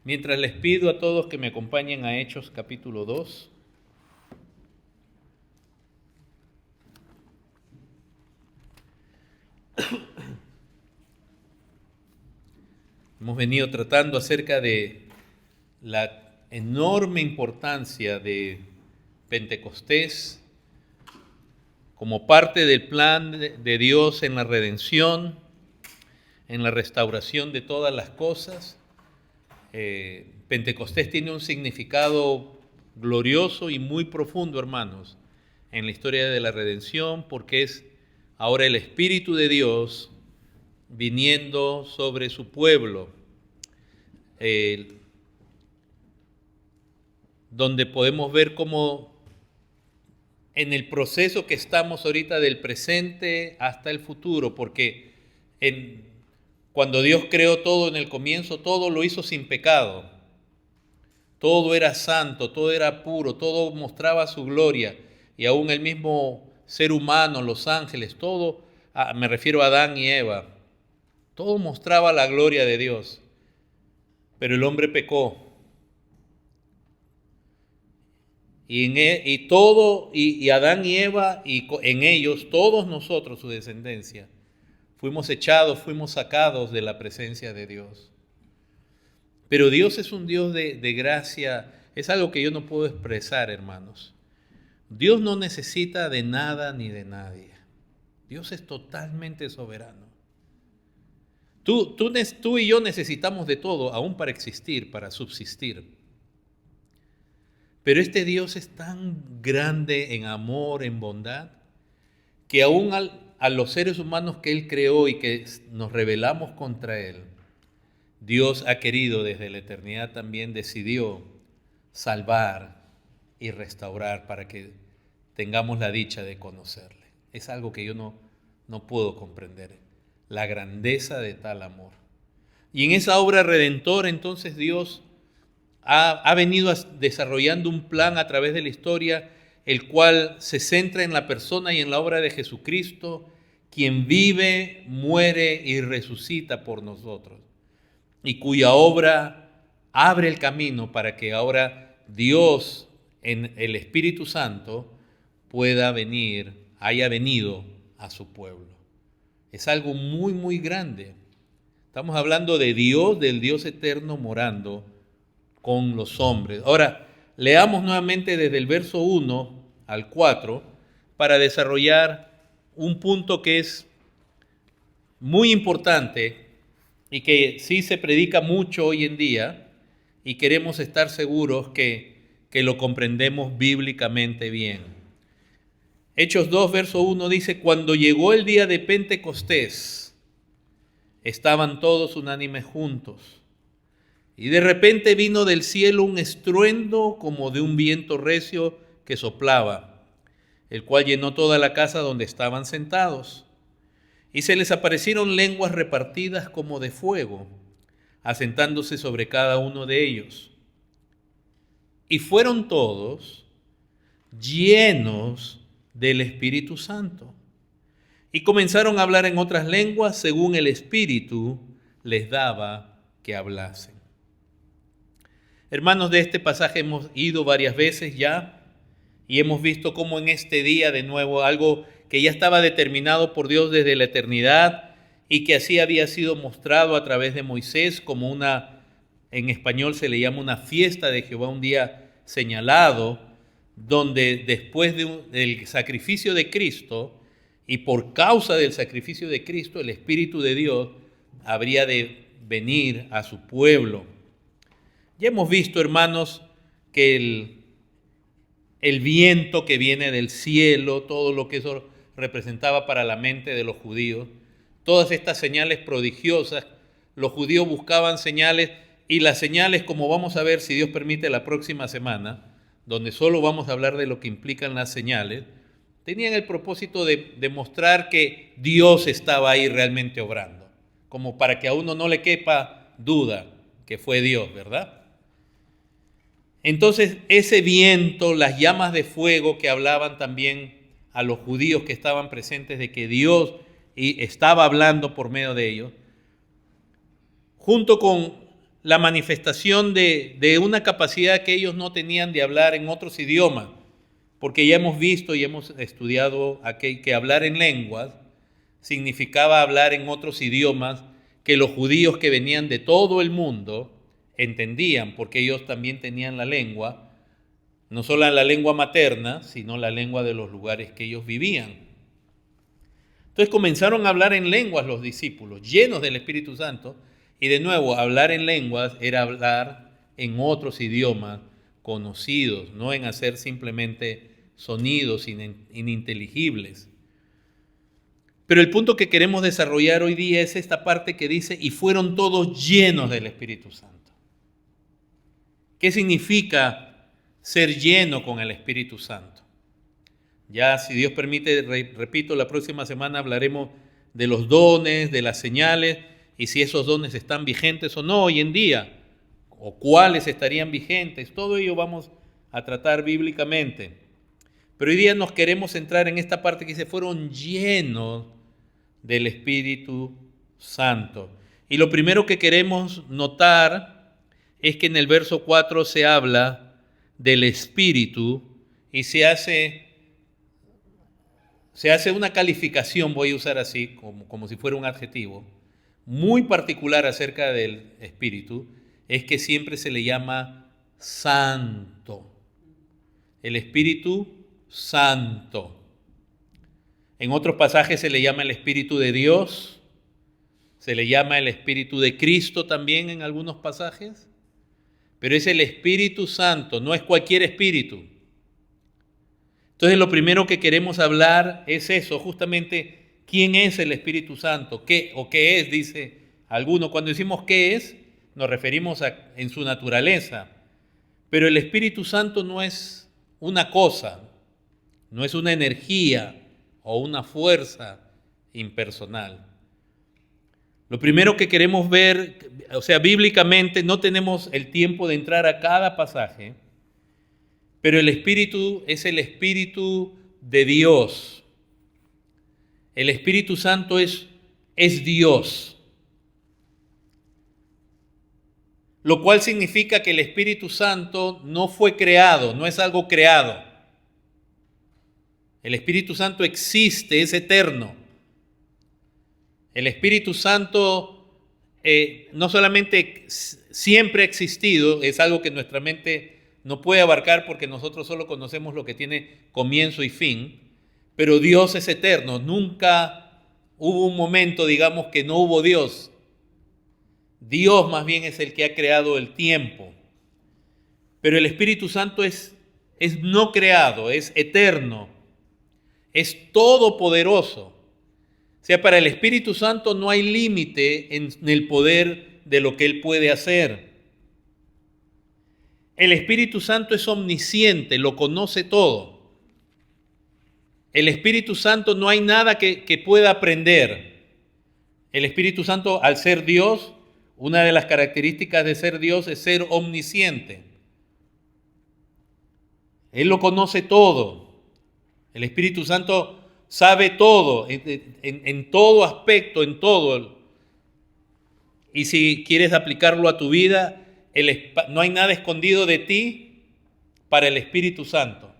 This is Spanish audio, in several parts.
Mientras les pido a todos que me acompañen a Hechos capítulo 2. Hemos venido tratando acerca de la enorme importancia de Pentecostés como parte del plan de Dios en la redención, en la restauración de todas las cosas. Pentecostés tiene un significado glorioso y muy profundo, hermanos, en la historia de la redención, porque es ahora el Espíritu de Dios viniendo sobre su pueblo, donde podemos ver cómo en el proceso que estamos ahorita del presente hasta el futuro, porque cuando Dios creó todo en el comienzo, todo lo hizo sin pecado. Todo era santo, todo era puro, todo mostraba su gloria. Y aún el mismo ser humano, los ángeles, todo, me refiero a Adán y Eva, todo mostraba la gloria de Dios. Pero el hombre pecó. Y Adán y Eva, y en ellos, todos nosotros, su descendencia, fuimos echados, fuimos sacados de la presencia de Dios. Pero Dios es un Dios de gracia, es algo que yo no puedo expresar, hermanos. Dios no necesita de nada ni de nadie. Dios es totalmente soberano. Tú y yo necesitamos de todo, aún para existir, para subsistir. Pero este Dios es tan grande en amor, en bondad, que aún a los seres humanos que Él creó y que nos rebelamos contra Él, Dios ha querido desde la eternidad también, decidió salvar y restaurar para que tengamos la dicha de conocerle. Es algo que yo no puedo comprender, la grandeza de tal amor. Y en esa obra redentora entonces Dios ha venido desarrollando un plan a través de la historia, el cual se centra en la persona y en la obra de Jesucristo, quien vive, muere y resucita por nosotros, y cuya obra abre el camino para que ahora Dios, en el Espíritu Santo, haya venido a su pueblo. Es algo muy, muy grande. Estamos hablando de Dios, del Dios eterno morando con los hombres. Ahora, leamos nuevamente desde el verso 1 al 4 para desarrollar un punto que es muy importante y que sí se predica mucho hoy en día, y queremos estar seguros que lo comprendemos bíblicamente bien. Hechos 2, verso 1 dice: cuando llegó el día de Pentecostés, estaban todos unánimes juntos. Y de repente vino del cielo un estruendo como de un viento recio que soplaba, el cual llenó toda la casa donde estaban sentados. Y se les aparecieron lenguas repartidas como de fuego, asentándose sobre cada uno de ellos. Y fueron todos llenos del Espíritu Santo, y comenzaron a hablar en otras lenguas según el Espíritu les daba que hablasen. Hermanos, de este pasaje hemos ido varias veces ya y hemos visto cómo en este día de nuevo algo que ya estaba determinado por Dios desde la eternidad y que así había sido mostrado a través de Moisés como en español se le llama una fiesta de Jehová, un día señalado, donde después del sacrificio de Cristo y por causa del sacrificio de Cristo, el Espíritu de Dios habría de venir a su pueblo. Ya hemos visto, hermanos, que el viento que viene del cielo, todo lo que eso representaba para la mente de los judíos, todas estas señales prodigiosas, los judíos buscaban señales, y las señales, como vamos a ver si Dios permite la próxima semana, donde solo vamos a hablar de lo que implican las señales, tenían el propósito de demostrar que Dios estaba ahí realmente obrando, como para que a uno no le quepa duda que fue Dios, ¿verdad? Entonces ese viento, las llamas de fuego que hablaban también a los judíos que estaban presentes de que Dios estaba hablando por medio de ellos, junto con la manifestación de una capacidad que ellos no tenían de hablar en otros idiomas, porque ya hemos visto y hemos estudiado que hablar en lenguas significaba hablar en otros idiomas que los judíos que venían de todo el mundo entendían, porque ellos también tenían la lengua, no solo la lengua materna, sino la lengua de los lugares que ellos vivían. Entonces comenzaron a hablar en lenguas los discípulos, llenos del Espíritu Santo, y de nuevo, hablar en lenguas era hablar en otros idiomas conocidos, no en hacer simplemente sonidos ininteligibles. Pero el punto que queremos desarrollar hoy día es esta parte que dice, y fueron todos llenos del Espíritu Santo. ¿Qué significa ser lleno con el Espíritu Santo? Ya, si Dios permite, repito, la próxima semana hablaremos de los dones, de las señales, y si esos dones están vigentes o no hoy en día, o cuáles estarían vigentes. Todo ello vamos a tratar bíblicamente. Pero hoy día nos queremos centrar en esta parte que dice, fueron llenos del Espíritu Santo. Y lo primero que queremos notar es que en el verso 4 se habla del Espíritu y se hace una calificación, voy a usar así, como si fuera un adjetivo, muy particular acerca del Espíritu, es que siempre se le llama Santo. El Espíritu Santo. En otros pasajes se le llama el Espíritu de Dios, se le llama el Espíritu de Cristo también en algunos pasajes, pero es el Espíritu Santo, no es cualquier espíritu. Entonces lo primero que queremos hablar es eso, justamente, ¿quién es el Espíritu Santo? ¿Qué es? Dice alguno. Cuando decimos qué es, nos referimos en su naturaleza. Pero el Espíritu Santo no es una cosa, no es una energía o una fuerza impersonal. Lo primero que queremos ver, bíblicamente no tenemos el tiempo de entrar a cada pasaje, pero el Espíritu es el Espíritu de Dios. El Espíritu Santo es Dios. Lo cual significa que el Espíritu Santo no fue creado, no es algo creado. El Espíritu Santo existe, es eterno. El Espíritu Santo no solamente siempre ha existido, es algo que nuestra mente no puede abarcar porque nosotros solo conocemos lo que tiene comienzo y fin, pero Dios es eterno. Nunca hubo un momento, digamos, que no hubo Dios. Dios más bien es el que ha creado el tiempo. Pero el Espíritu Santo es no creado, es eterno, es todopoderoso. O sea, para el Espíritu Santo no hay límite en el poder de lo que Él puede hacer. El Espíritu Santo es omnisciente, lo conoce todo. El Espíritu Santo no hay nada que pueda aprender. El Espíritu Santo, al ser Dios, una de las características de ser Dios es ser omnisciente. Él lo conoce todo. El Espíritu Santo sabe todo, en todo aspecto, en todo. Y si quieres aplicarlo a tu vida, no hay nada escondido de ti para el Espíritu Santo.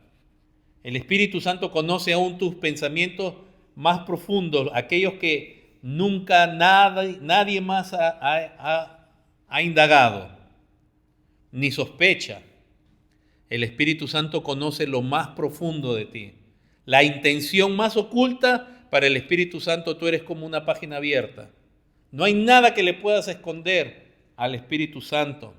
El Espíritu Santo conoce aún tus pensamientos más profundos, aquellos que nunca nadie más ha indagado, ni sospecha. El Espíritu Santo conoce lo más profundo de ti. La intención más oculta, para el Espíritu Santo tú eres como una página abierta. No hay nada que le puedas esconder al Espíritu Santo.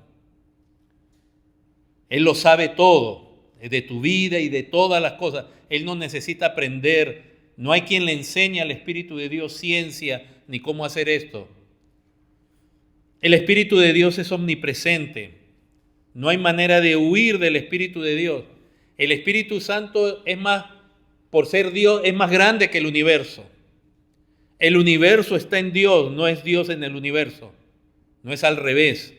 Él lo sabe todo, de tu vida y de todas las cosas. Él no necesita aprender. No hay quien le enseñe al Espíritu de Dios ciencia ni cómo hacer esto. El Espíritu de Dios es omnipresente. No hay manera de huir del Espíritu de Dios. El Espíritu Santo por ser Dios, es más grande que el universo. El universo está en Dios, no es Dios en el universo. No es al revés.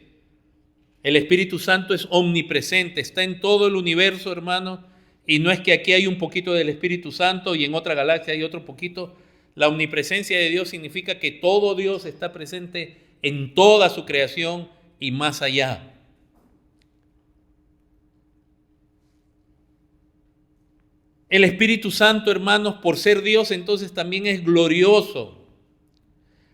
El Espíritu Santo es omnipresente, está en todo el universo, hermano. Y no es que aquí hay un poquito del Espíritu Santo y en otra galaxia hay otro poquito. La omnipresencia de Dios significa que todo Dios está presente en toda su creación y más allá. El Espíritu Santo, hermanos, por ser Dios, entonces también es glorioso.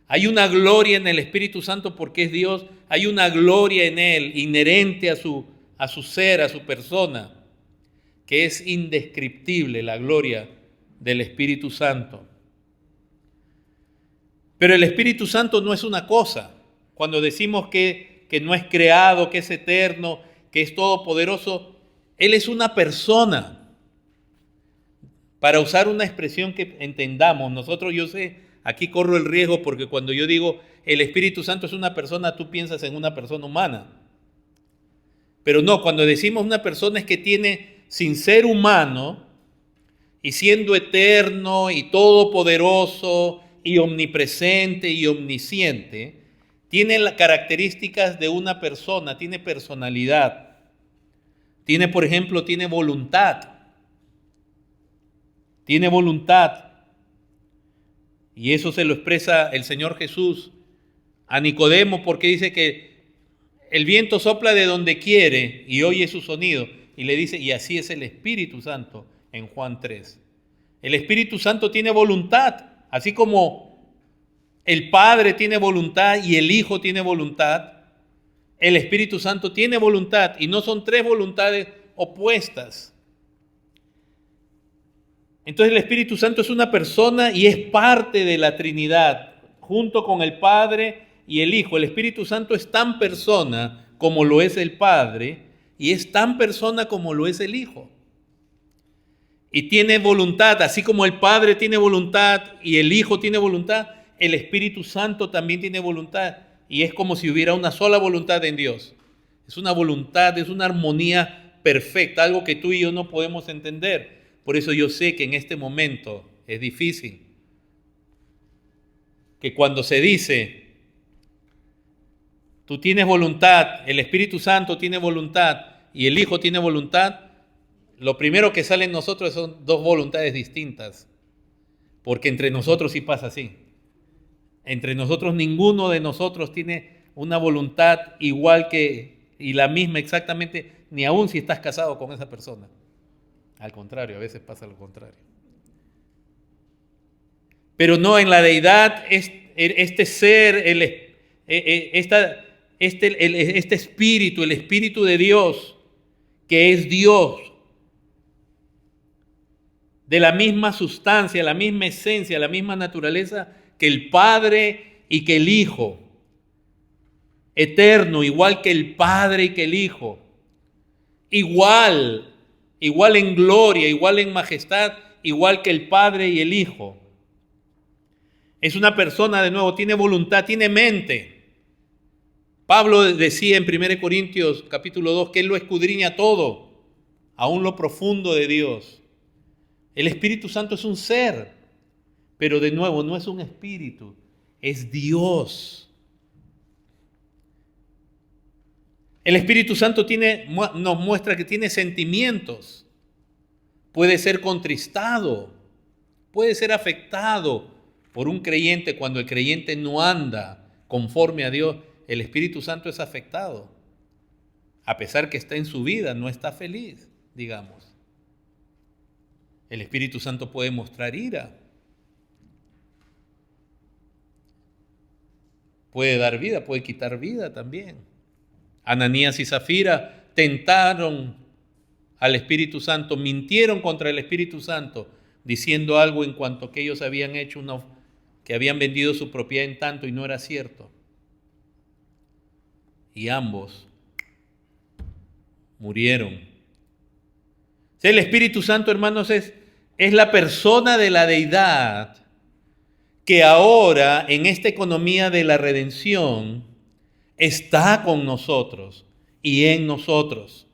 Hay una gloria en el Espíritu Santo porque es Dios. Hay una gloria en Él, inherente a su ser, a su persona, que es indescriptible, la gloria del Espíritu Santo. Pero el Espíritu Santo no es una cosa. Cuando decimos que no es creado, que es eterno, que es todopoderoso, Él es una persona. Para usar una expresión que entendamos, nosotros, yo sé, aquí corro el riesgo porque cuando yo digo el Espíritu Santo es una persona, tú piensas en una persona humana. Pero no, cuando decimos una persona es que tiene, sin ser humano y siendo eterno y todopoderoso y omnipresente y omnisciente, tiene las características de una persona, tiene personalidad. Tiene, por ejemplo, tiene voluntad. Tiene voluntad. Y eso se lo expresa el Señor Jesús a Nicodemo porque dice que el viento sopla de donde quiere y oye su sonido. Y le dice, y así es el Espíritu Santo en Juan 3. El Espíritu Santo tiene voluntad, así como el Padre tiene voluntad y el Hijo tiene voluntad. El Espíritu Santo tiene voluntad y no son tres voluntades opuestas. Entonces el Espíritu Santo es una persona y es parte de la Trinidad, junto con el Padre y el Hijo. El Espíritu Santo es tan persona como lo es el Padre y es tan persona como lo es el Hijo. Y tiene voluntad, así como el Padre tiene voluntad y el Hijo tiene voluntad, el Espíritu Santo también tiene voluntad. Y es como si hubiera una sola voluntad en Dios. Es una voluntad, es una armonía perfecta, algo que tú y yo no podemos entender. Por eso yo sé que en este momento es difícil. Que cuando se dice, tú tienes voluntad, el Espíritu Santo tiene voluntad y el Hijo tiene voluntad, lo primero que sale en nosotros son dos voluntades distintas. Porque entre nosotros sí pasa así. Entre nosotros ninguno de nosotros tiene una voluntad igual y la misma exactamente, ni aun si estás casado con esa persona. Al contrario, a veces pasa lo contrario. Pero no, en la deidad, este ser, este espíritu, el Espíritu de Dios, que es Dios, de la misma sustancia, la misma esencia, la misma naturaleza que el Padre y que el Hijo, eterno, igual que el Padre y que el Hijo, igual en gloria, igual en majestad, igual que el Padre y el Hijo. Es una persona, de nuevo, tiene voluntad, tiene mente. Pablo decía en 1 Corintios capítulo 2 que Él lo escudriña todo, aún lo profundo de Dios. El Espíritu Santo es un ser, pero de nuevo no es un espíritu, es Dios. El Espíritu Santo nos muestra que tiene sentimientos, puede ser contristado, puede ser afectado por un creyente cuando el creyente no anda conforme a Dios. El Espíritu Santo es afectado, a pesar que está en su vida, no está feliz, digamos. El Espíritu Santo puede mostrar ira, puede dar vida, puede quitar vida también. Ananías y Zafira tentaron al Espíritu Santo, mintieron contra el Espíritu Santo, diciendo algo en cuanto que ellos habían hecho que habían vendido su propiedad en tanto y no era cierto. Y ambos murieron. El Espíritu Santo, hermanos, es la persona de la deidad que ahora en esta economía de la redención está con nosotros y en nosotros.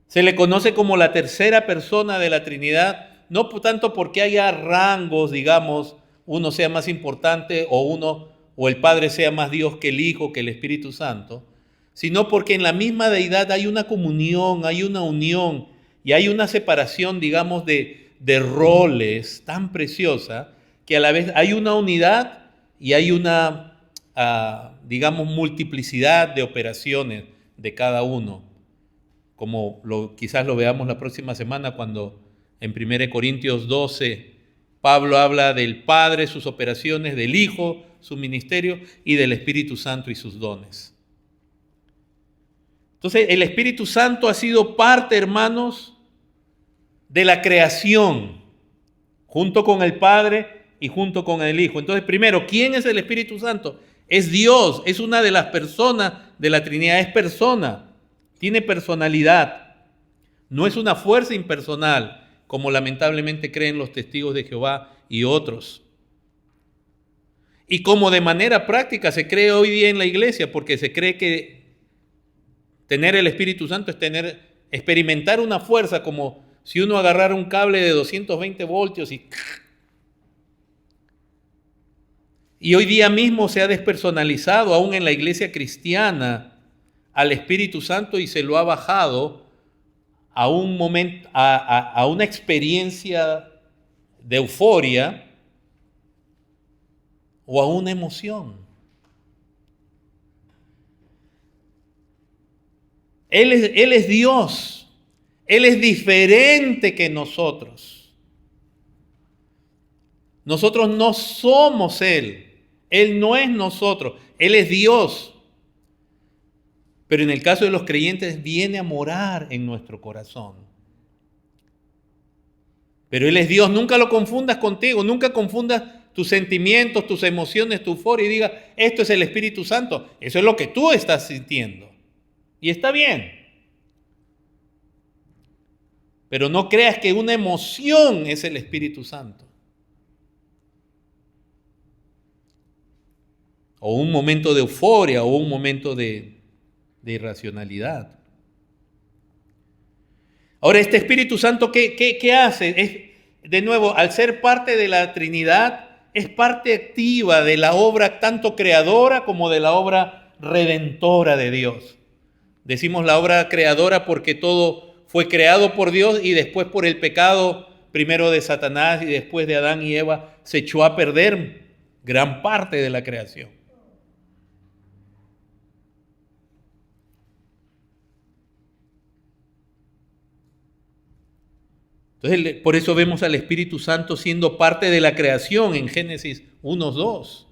Se le conoce como la tercera persona de la Trinidad, no tanto porque haya rangos, digamos, uno sea más importante o el Padre sea más Dios que el Hijo, que el Espíritu Santo, sino porque en la misma deidad hay una comunión, hay una unión y hay una separación, digamos, de roles tan preciosa que a la vez hay una unidad y hay una digamos, multiplicidad de operaciones de cada uno, como quizás lo veamos la próxima semana cuando en 1 Corintios 12 Pablo habla del Padre, sus operaciones, del Hijo, su ministerio, y del Espíritu Santo y sus dones. Entonces, el Espíritu Santo ha sido parte, hermanos, de la creación, junto con el Padre y junto con el Hijo. Entonces, primero, ¿quién es el Espíritu Santo? Es Dios, es una de las personas de la Trinidad, es persona, tiene personalidad. No es una fuerza impersonal, como lamentablemente creen los testigos de Jehová y otros. Y como de manera práctica se cree hoy día en la iglesia, porque se cree que tener el Espíritu Santo es experimentar una fuerza como si uno agarrara un cable de 220 voltios y hoy día mismo se ha despersonalizado aún en la iglesia cristiana al Espíritu Santo y se lo ha bajado a un momento, a una experiencia de euforia o a una emoción. Él es Dios. Él es diferente que nosotros. Nosotros no somos Él. Él no es nosotros. Él es Dios. Pero en el caso de los creyentes viene a morar en nuestro corazón. Pero Él es Dios. Nunca lo confundas contigo. Nunca confundas tus sentimientos, tus emociones, tu euforia y diga, esto es el Espíritu Santo. Eso es lo que tú estás sintiendo. Y está bien. Pero no creas que una emoción es el Espíritu Santo. O un momento de euforia o un momento de irracionalidad. Ahora, este Espíritu Santo, ¿qué hace? De nuevo, al ser parte de la Trinidad, es parte activa de la obra tanto creadora como de la obra redentora de Dios. Decimos la obra creadora porque todo fue creado por Dios y después por el pecado, primero de Satanás y después de Adán y Eva, se echó a perder gran parte de la creación. Entonces, por eso vemos al Espíritu Santo siendo parte de la creación en Génesis 1:2.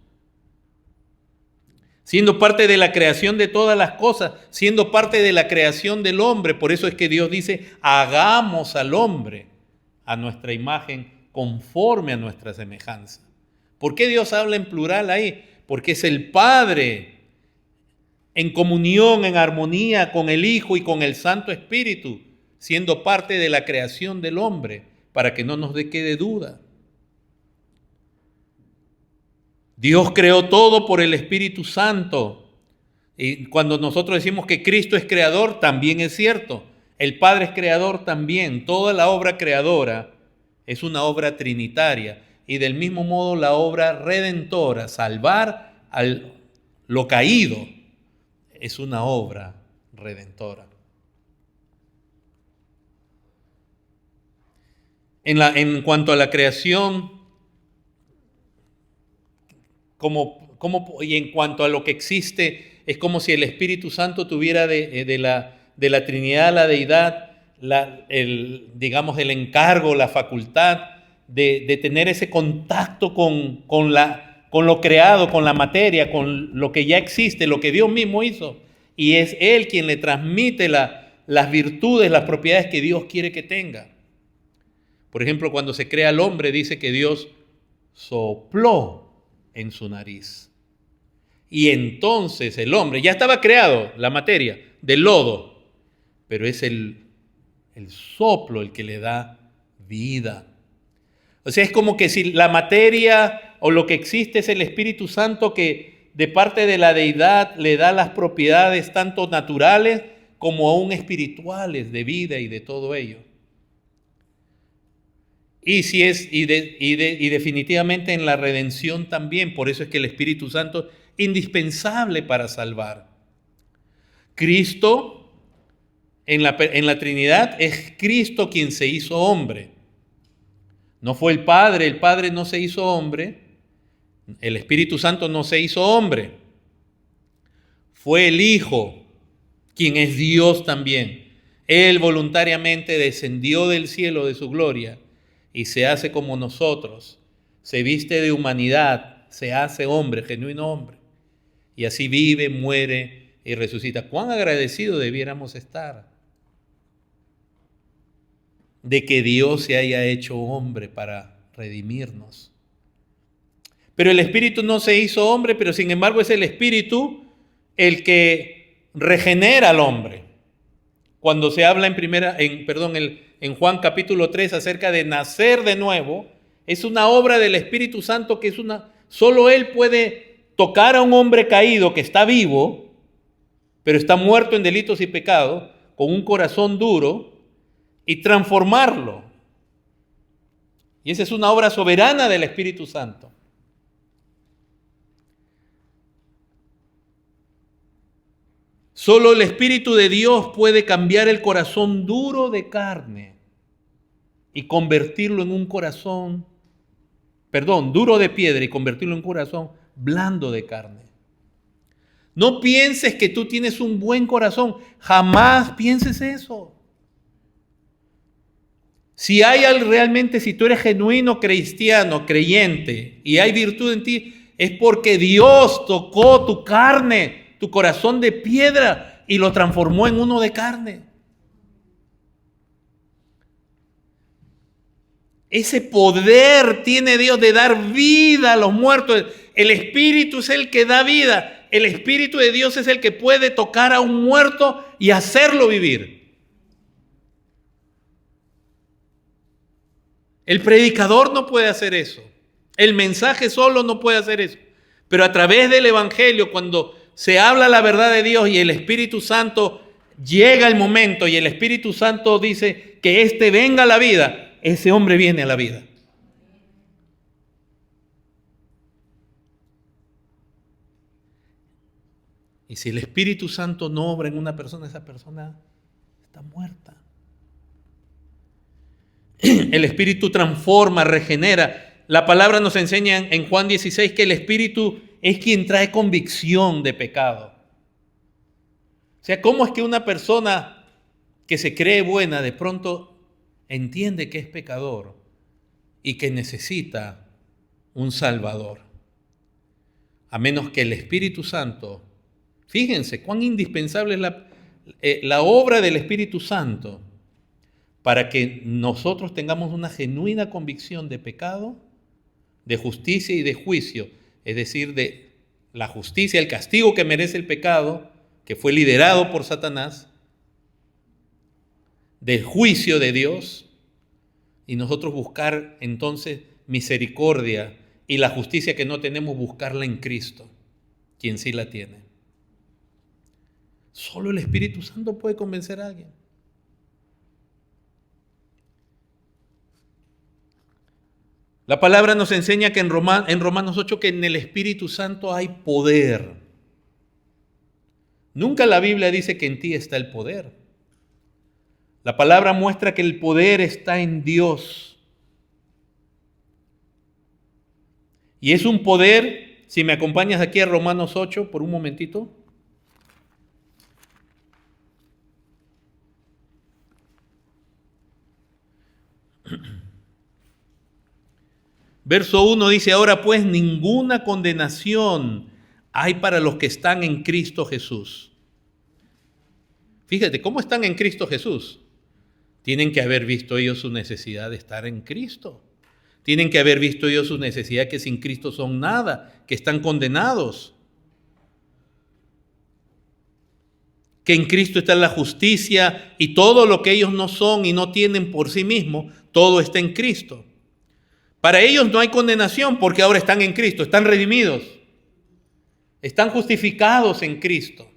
Siendo parte de la creación de todas las cosas, siendo parte de la creación del hombre. Por eso es que Dios dice, hagamos al hombre a nuestra imagen conforme a nuestra semejanza. ¿Por qué Dios habla en plural ahí? Porque es el Padre en comunión, en armonía con el Hijo y con el Santo Espíritu, siendo parte de la creación del hombre, para que no nos quede duda. Dios creó todo por el Espíritu Santo. Y cuando nosotros decimos que Cristo es creador, también es cierto. El Padre es creador también. Toda la obra creadora es una obra trinitaria. Y del mismo modo la obra redentora, salvar a lo caído, es una obra redentora. En cuanto a la creación, y en cuanto a lo que existe, es como si el Espíritu Santo tuviera de la Trinidad, la deidad, digamos, el encargo, la facultad de tener ese contacto con lo creado, con la materia, con lo que ya existe, lo que Dios mismo hizo. Y es Él quien le transmite las virtudes, las propiedades que Dios quiere que tenga. Por ejemplo, cuando se crea al hombre, dice que Dios sopló en su nariz. Y entonces el hombre, ya estaba creado, la materia, del lodo, pero es el soplo el que le da vida. O sea, es como que si la materia o lo que existe es el Espíritu Santo que de parte de la deidad le da las propiedades tanto naturales como aún espirituales de vida y de todo ello. Y definitivamente en la redención también, por eso es que el Espíritu Santo es indispensable para salvar. Cristo, en la Trinidad, es Cristo quien se hizo hombre. No fue el Padre no se hizo hombre, el Espíritu Santo no se hizo hombre. fue el Hijo, quien es Dios también. Él voluntariamente descendió del cielo de su gloria y se hace como nosotros, se viste de humanidad, se hace hombre, genuino hombre, y así vive, muere y resucita. ¿Cuán agradecidos debiéramos estar de que Dios se haya hecho hombre para redimirnos? Pero el Espíritu no se hizo hombre, pero sin embargo es el Espíritu el que regenera al hombre. Cuando se habla en Juan capítulo 3 acerca de nacer de nuevo, es una obra del Espíritu Santo que solo Él puede tocar a un hombre caído que está vivo, pero está muerto en delitos y pecados, con un corazón duro, y transformarlo. Y esa es una obra soberana del Espíritu Santo. Solo el Espíritu de Dios puede cambiar el corazón duro de carne y convertirlo en un corazón, duro de piedra y convertirlo en un corazón blando de carne. No pienses que tú tienes un buen corazón, jamás pienses eso. Si tú eres genuino cristiano, creyente, y hay virtud en ti, es porque Dios tocó tu carne, tu corazón de piedra, y lo transformó en uno de carne. Ese poder tiene Dios de dar vida a los muertos. El Espíritu es el que da vida. El Espíritu de Dios es el que puede tocar a un muerto y hacerlo vivir. El predicador no puede hacer eso. El mensaje solo no puede hacer eso. Pero a través del Evangelio, cuando se habla la verdad de Dios y el Espíritu Santo, llega el momento y el Espíritu Santo dice que venga a la vida, ese hombre viene a la vida. Y si el Espíritu Santo no obra en una persona, esa persona está muerta. El Espíritu transforma, regenera. La palabra nos enseña en Juan 16 que el Espíritu es quien trae convicción de pecado. O sea, ¿cómo es que una persona que se cree buena de pronto entiende que es pecador y que necesita un Salvador? A menos que el Espíritu Santo, fíjense cuán indispensable es la obra del Espíritu Santo para que nosotros tengamos una genuina convicción de pecado, de justicia y de juicio, es decir, de la justicia, el castigo que merece el pecado, que fue liderado por Satanás, del juicio de Dios, y nosotros buscar entonces misericordia y la justicia que no tenemos, buscarla en Cristo, quien sí la tiene. Solo el Espíritu Santo puede convencer a alguien. La palabra nos enseña que en Romanos 8 que en el Espíritu Santo hay poder. Nunca la Biblia dice que en ti está el poder. La palabra muestra que el poder está en Dios. Y es un poder, si me acompañas aquí a Romanos 8 por un momentito. Verso 1 dice, ahora pues ninguna condenación hay para los que están en Cristo Jesús. Fíjate, ¿cómo están en Cristo Jesús? Tienen que haber visto ellos su necesidad de estar en Cristo. Tienen que haber visto ellos su necesidad que sin Cristo son nada, que están condenados. Que en Cristo está la justicia y todo lo que ellos no son y no tienen por sí mismos, todo está en Cristo. Para ellos no hay condenación porque ahora están en Cristo, están redimidos, están justificados en Cristo.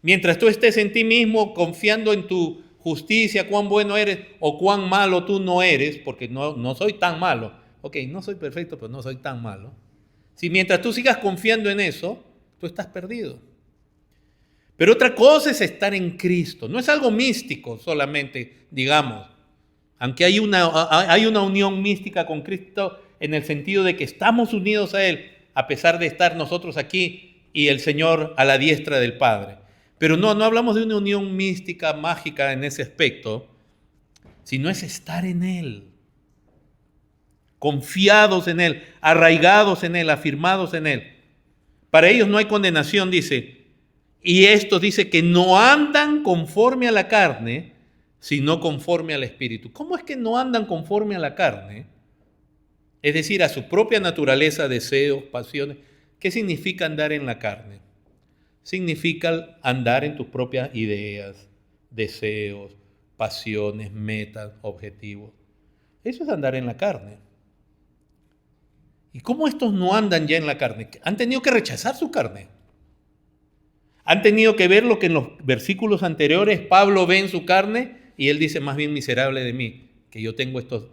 Mientras tú estés en ti mismo confiando en tu justicia, cuán bueno eres o cuán malo tú no eres, porque no soy tan malo. Ok, no soy perfecto, pero no soy tan malo. Si mientras tú sigas confiando en eso, tú estás perdido. Pero otra cosa es estar en Cristo. No es algo místico solamente, digamos. Aunque hay una unión mística con Cristo en el sentido de que estamos unidos a Él, a pesar de estar nosotros aquí y el Señor a la diestra del Padre. Pero no hablamos de una unión mística, mágica en ese aspecto, sino es estar en Él, confiados en Él, arraigados en Él, afirmados en Él. Para ellos no hay condenación, dice, y esto dice que no andan conforme a la carne, sino conforme al Espíritu. ¿Cómo es que no andan conforme a la carne? Es decir, a su propia naturaleza, deseos, pasiones. ¿Qué significa andar en la carne? Significa andar en tus propias ideas, deseos, pasiones, metas, objetivos. Eso es andar en la carne. ¿Y cómo estos no andan ya en la carne? Han tenido que rechazar su carne. Han tenido que ver lo que en los versículos anteriores Pablo ve en su carne y él dice, más bien miserable de mí, que yo tengo estos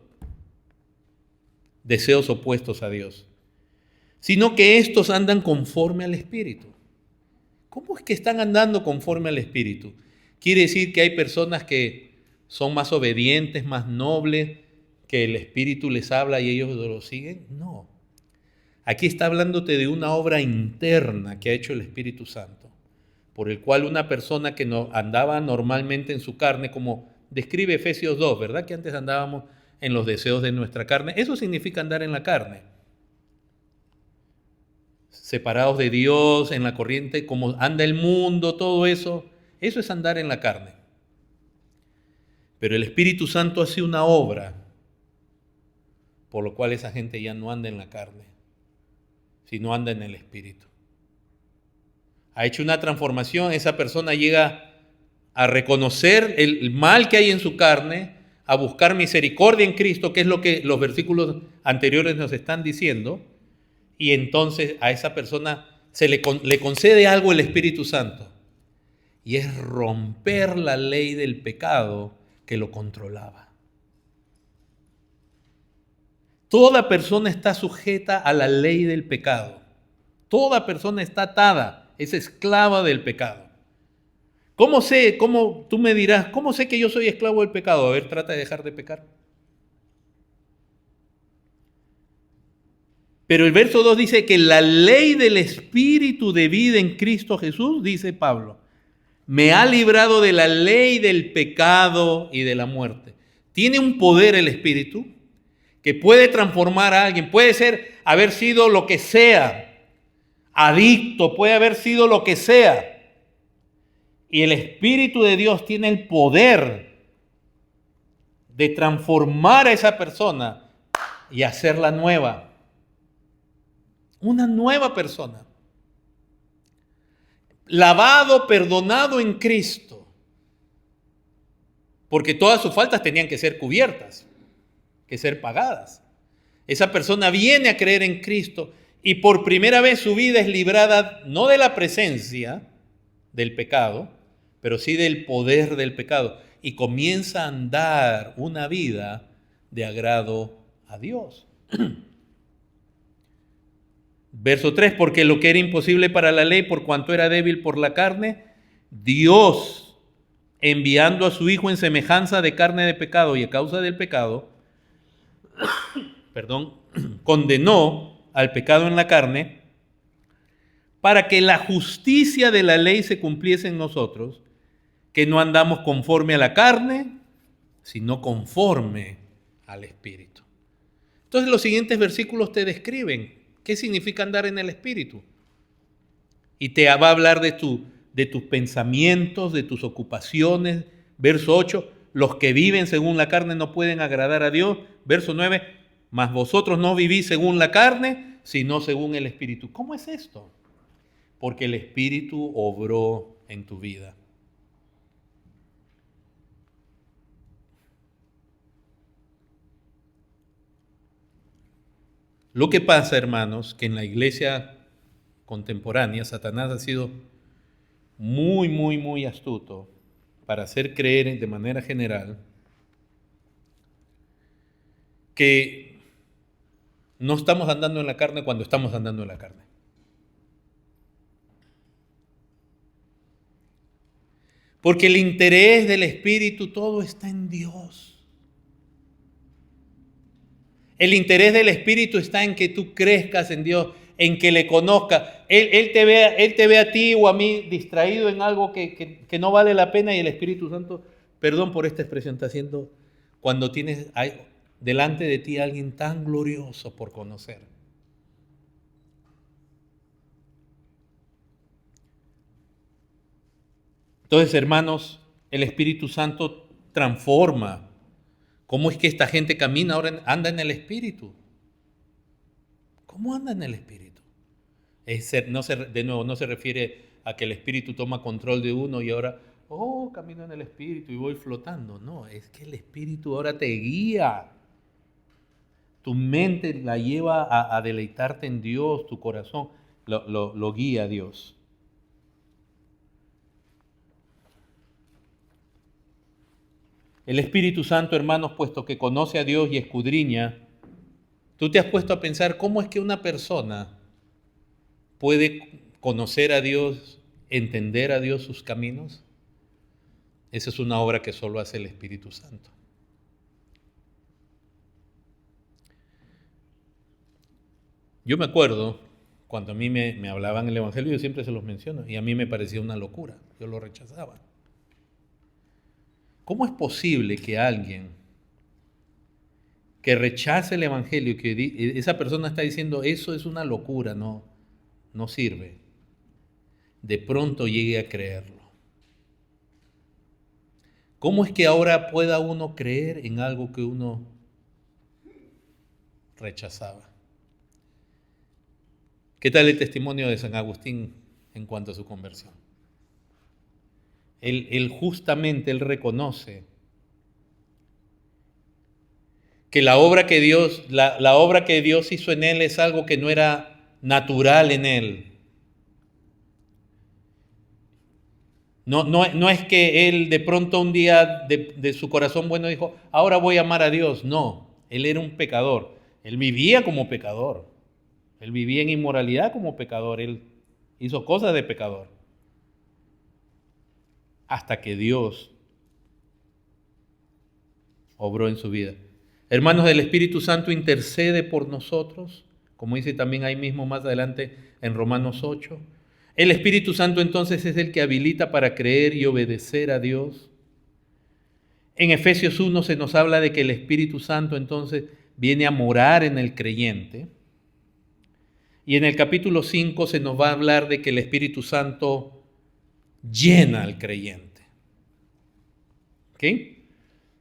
deseos opuestos a Dios. Sino que estos andan conforme al Espíritu. ¿Cómo es que están andando conforme al Espíritu? ¿Quiere decir que hay personas que son más obedientes, más nobles, que el Espíritu les habla y ellos lo siguen? No. Aquí está hablándote de una obra interna que ha hecho el Espíritu Santo, por el cual una persona que no andaba normalmente en su carne, como describe Efesios 2, ¿verdad? Que antes andábamos en los deseos de nuestra carne. Eso significa andar en la carne. Separados de Dios, en la corriente, como anda el mundo, todo eso, eso es andar en la carne. Pero el Espíritu Santo hace una obra, por lo cual esa gente ya no anda en la carne, sino anda en el Espíritu. Ha hecho una transformación, esa persona llega a reconocer el mal que hay en su carne, a buscar misericordia en Cristo, que es lo que los versículos anteriores nos están diciendo, y entonces a esa persona le concede algo el Espíritu Santo, y es romper la ley del pecado que lo controlaba. Toda persona está sujeta a la ley del pecado. Toda persona está atada, es esclava del pecado. ¿Cómo sé? Tú me dirás, ¿cómo sé que yo soy esclavo del pecado? A ver, trata de dejar de pecar. Pero el verso 2 dice que la ley del Espíritu de vida en Cristo Jesús, dice Pablo, me ha librado de la ley del pecado y de la muerte. Tiene un poder el Espíritu que puede transformar a alguien. Puede haber sido lo que sea, adicto, puede haber sido lo que sea. Y el Espíritu de Dios tiene el poder de transformar a esa persona y hacerla nueva. Una nueva persona. Lavado, perdonado en Cristo. Porque todas sus faltas tenían que ser cubiertas, que ser pagadas. Esa persona viene a creer en Cristo y por primera vez su vida es librada no de la presencia del pecado, pero sí del poder del pecado, y comienza a andar una vida de agrado a Dios. Verso 3, porque lo que era imposible para la ley, por cuanto era débil por la carne, Dios, enviando a su Hijo en semejanza de carne de pecado y a causa del pecado, condenó al pecado en la carne, para que la justicia de la ley se cumpliese en nosotros, que no andamos conforme a la carne, sino conforme al Espíritu. Entonces los siguientes versículos te describen qué significa andar en el Espíritu. Y te va a hablar de tus pensamientos, de tus ocupaciones. Verso 8, los que viven según la carne no pueden agradar a Dios. Verso 9, mas vosotros no vivís según la carne, sino según el Espíritu. ¿Cómo es esto? Porque el Espíritu obró en tu vida. Lo que pasa, hermanos, que en la iglesia contemporánea Satanás ha sido muy, muy, muy astuto para hacer creer de manera general que no estamos andando en la carne cuando estamos andando en la carne. Porque el interés del Espíritu, todo está en Dios. El interés del Espíritu está en que tú crezcas en Dios, en que le conozca. Él te ve a ti o a mí distraído en algo que no vale la pena, y el Espíritu Santo, perdón por esta expresión, está haciendo cuando tienes delante de ti a alguien tan glorioso por conocer. Entonces, hermanos, el Espíritu Santo transforma. ¿Cómo es que esta gente camina ahora, anda en el Espíritu? ¿Cómo anda en el Espíritu? De nuevo, no se refiere a que el Espíritu toma control de uno y ahora, camino en el Espíritu y voy flotando. No, es que el Espíritu ahora te guía. Tu mente la lleva a deleitarte en Dios, tu corazón lo guía a Dios. El Espíritu Santo, hermanos, puesto que conoce a Dios y escudriña, ¿tú te has puesto a pensar cómo es que una persona puede conocer a Dios, entender a Dios, sus caminos? Esa es una obra que solo hace el Espíritu Santo. Yo me acuerdo, cuando a mí me hablaban el Evangelio, yo siempre se los menciono, y a mí me parecía una locura, yo lo rechazaba. ¿Cómo es posible que alguien que rechace el Evangelio, que esa persona está diciendo eso es una locura, no sirve, de pronto llegue a creerlo? ¿Cómo es que ahora pueda uno creer en algo que uno rechazaba? ¿Qué tal el testimonio de San Agustín en cuanto a su conversión? Él justamente reconoce que la obra que Dios hizo en él es algo que no era natural en él. No es que él de pronto un día de su corazón bueno dijo, ahora voy a amar a Dios. No, él era un pecador. Él vivía como pecador. Él vivía en inmoralidad como pecador. Él hizo cosas de pecador. Hasta que Dios obró en su vida. Hermanos, el Espíritu Santo intercede por nosotros, como dice también ahí mismo más adelante en Romanos 8. El Espíritu Santo entonces es el que habilita para creer y obedecer a Dios. En Efesios 1 se nos habla de que el Espíritu Santo entonces viene a morar en el creyente. Y en el capítulo 5 se nos va a hablar de que el Espíritu Santo llena al creyente. ¿Ok?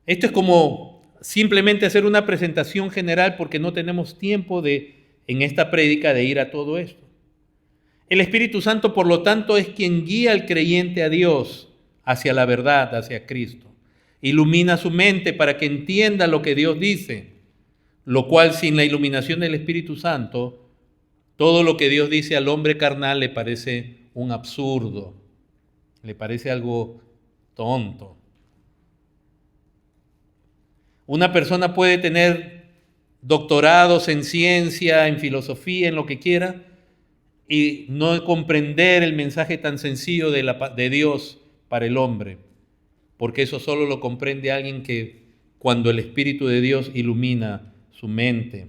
Esto es como simplemente hacer una presentación general porque no tenemos tiempo en esta prédica de ir a todo esto. El Espíritu Santo, por lo tanto, es quien guía al creyente a Dios, hacia la verdad, hacia Cristo. Ilumina su mente para que entienda lo que Dios dice, lo cual sin la iluminación del Espíritu Santo, todo lo que Dios dice al hombre carnal le parece un absurdo, le parece algo tonto. Una persona puede tener doctorados en ciencia, en filosofía, en lo que quiera, y no comprender el mensaje tan sencillo de Dios para el hombre, porque eso solo lo comprende alguien que cuando el Espíritu de Dios ilumina su mente.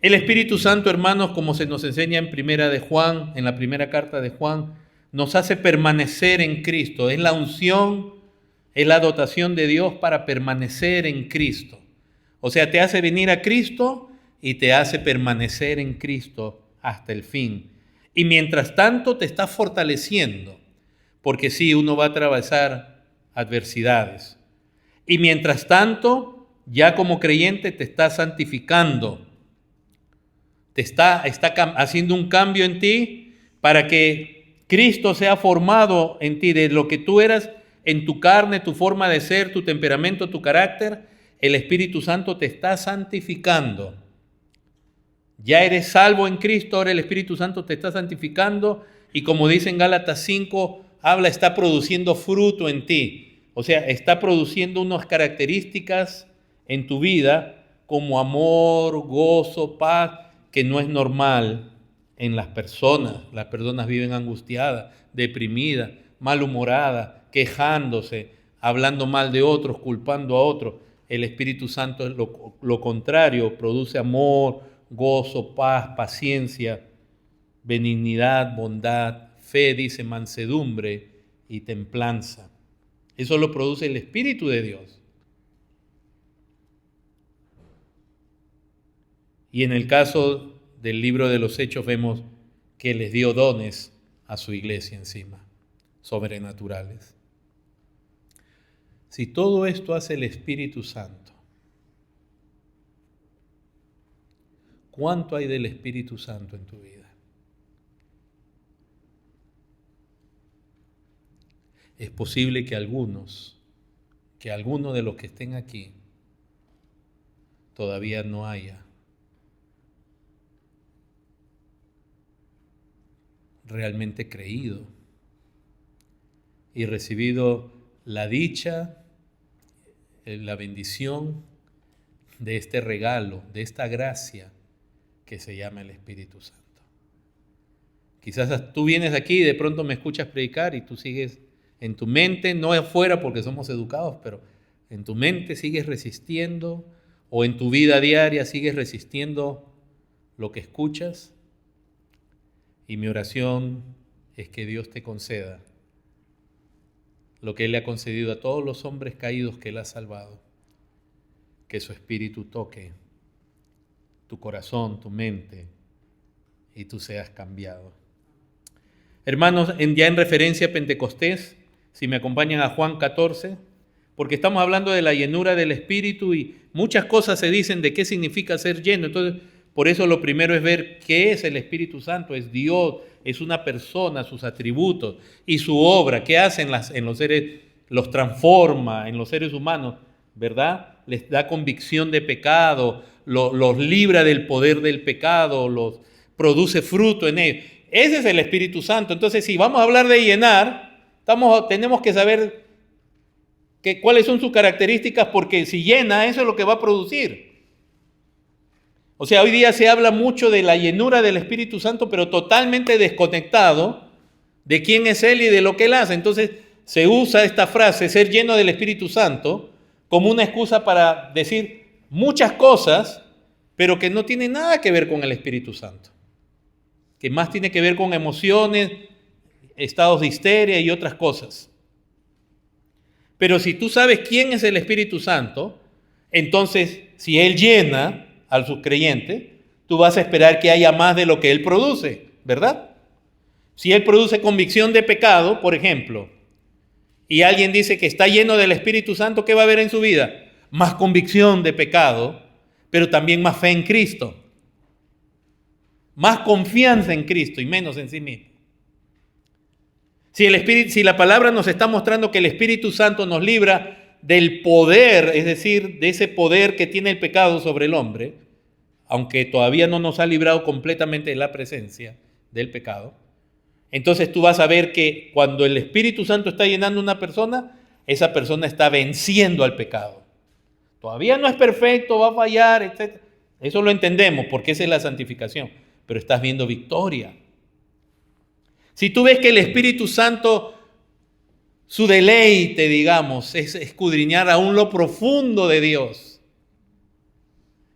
El Espíritu Santo, hermanos, como se nos enseña en la primera carta de Juan, nos hace permanecer en Cristo. Es la unción, es la dotación de Dios para permanecer en Cristo. O sea, te hace venir a Cristo y te hace permanecer en Cristo hasta el fin. Y mientras tanto te está fortaleciendo, porque sí, uno va a atravesar adversidades. Y mientras tanto, ya como creyente te está santificando, te está haciendo un cambio en ti para que Cristo sea formado en ti, de lo que tú eras en tu carne, tu forma de ser, tu temperamento, tu carácter. El Espíritu Santo te está santificando. Ya eres salvo en Cristo, ahora el Espíritu Santo te está santificando y como dice en Gálatas 5, está produciendo fruto en ti. O sea, está produciendo unas características en tu vida como amor, gozo, paz, que no es normal en las personas. Las personas viven angustiadas, deprimidas, malhumoradas, quejándose, hablando mal de otros, culpando a otros. El Espíritu Santo es lo contrario, produce amor, gozo, paz, paciencia, benignidad, bondad, fe, dice, mansedumbre y templanza. Eso lo produce el Espíritu de Dios. Y en el caso del libro de los Hechos vemos que les dio dones a su iglesia encima, sobrenaturales. Si todo esto hace el Espíritu Santo, ¿cuánto hay del Espíritu Santo en tu vida? Es posible que algunos de los que estén aquí todavía no haya realmente creído y recibido la dicha, la bendición de este regalo, de esta gracia que se llama el Espíritu Santo. Quizás tú vienes aquí y de pronto me escuchas predicar y tú sigues en tu mente, no afuera porque somos educados, pero en tu mente sigues resistiendo, o en tu vida diaria sigues resistiendo lo que escuchas. Y mi oración es que Dios te conceda lo que Él le ha concedido a todos los hombres caídos que Él ha salvado, que su Espíritu toque tu corazón, tu mente, y tú seas cambiado. Hermanos, ya en referencia a Pentecostés, si me acompañan a Juan 14, porque estamos hablando de la llenura del Espíritu y muchas cosas se dicen de qué significa ser lleno. Entonces, por eso lo primero es ver qué es el Espíritu Santo. Es Dios, es una persona, sus atributos y su obra. ¿Qué hace en los seres? Los transforma en los seres humanos, ¿verdad? Les da convicción de pecado, los libra del poder del pecado, los produce fruto en ellos. Ese es el Espíritu Santo. Entonces, si vamos a hablar de llenar, tenemos que saber cuáles son sus características, porque si llena, eso es lo que va a producir. O sea, hoy día se habla mucho de la llenura del Espíritu Santo, pero totalmente desconectado de quién es Él y de lo que Él hace. Entonces, se usa esta frase, ser lleno del Espíritu Santo, como una excusa para decir muchas cosas, pero que no tienen nada que ver con el Espíritu Santo. Que más tiene que ver con emociones, estados de histeria y otras cosas. Pero si tú sabes quién es el Espíritu Santo, entonces si Él llena a sus creyentes, tú vas a esperar que haya más de lo que Él produce, ¿verdad? Si Él produce convicción de pecado, por ejemplo, y alguien dice que está lleno del Espíritu Santo, ¿qué va a haber en su vida? Más convicción de pecado, pero también más fe en Cristo. Más confianza en Cristo y menos en sí mismo. Si la palabra nos está mostrando que el Espíritu Santo nos libra del poder, es decir, de ese poder que tiene el pecado sobre el hombre, aunque todavía no nos ha librado completamente de la presencia del pecado, entonces tú vas a ver que cuando el Espíritu Santo está llenando a una persona, esa persona está venciendo al pecado. Todavía no es perfecto, va a fallar, etc. Eso lo entendemos porque esa es la santificación, pero estás viendo victoria. Si tú ves que el Espíritu Santo, su deleite, digamos, es escudriñar aún lo profundo de Dios,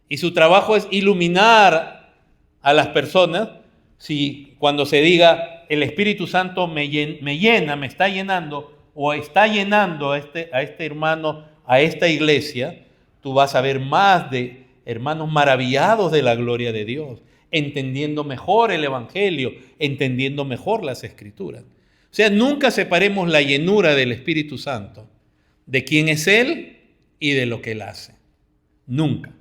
y su trabajo es iluminar a las personas, si cuando se diga el Espíritu Santo me llena, me está llenando, o está llenando a este hermano, a esta iglesia, tú vas a ver más de hermanos maravillados de la gloria de Dios, entendiendo mejor el Evangelio, entendiendo mejor las Escrituras. O sea, nunca separemos la llenura del Espíritu Santo de quién es Él y de lo que Él hace. Nunca.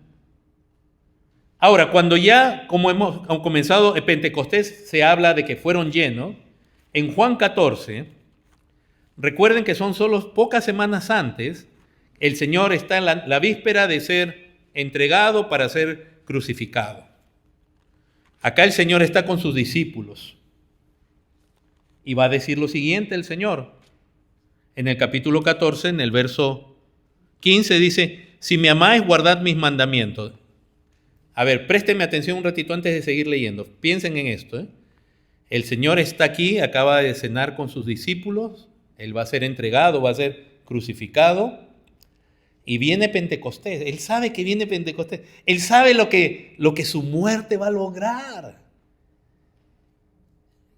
Ahora, cuando ya, como hemos comenzado en Pentecostés, se habla de que fueron llenos, en Juan 14, recuerden que son solo pocas semanas antes, el Señor está en la víspera de ser entregado para ser crucificado. Acá el Señor está con sus discípulos y va a decir lo siguiente el Señor. En el capítulo 14, en el verso 15 dice, si me amáis, guardad mis mandamientos. A ver, préstenme atención un ratito antes de seguir leyendo. Piensen en esto. El Señor está aquí, acaba de cenar con sus discípulos. Él va a ser entregado, va a ser crucificado. Y viene Pentecostés. Él sabe que viene Pentecostés. Él sabe lo que su muerte va a lograr.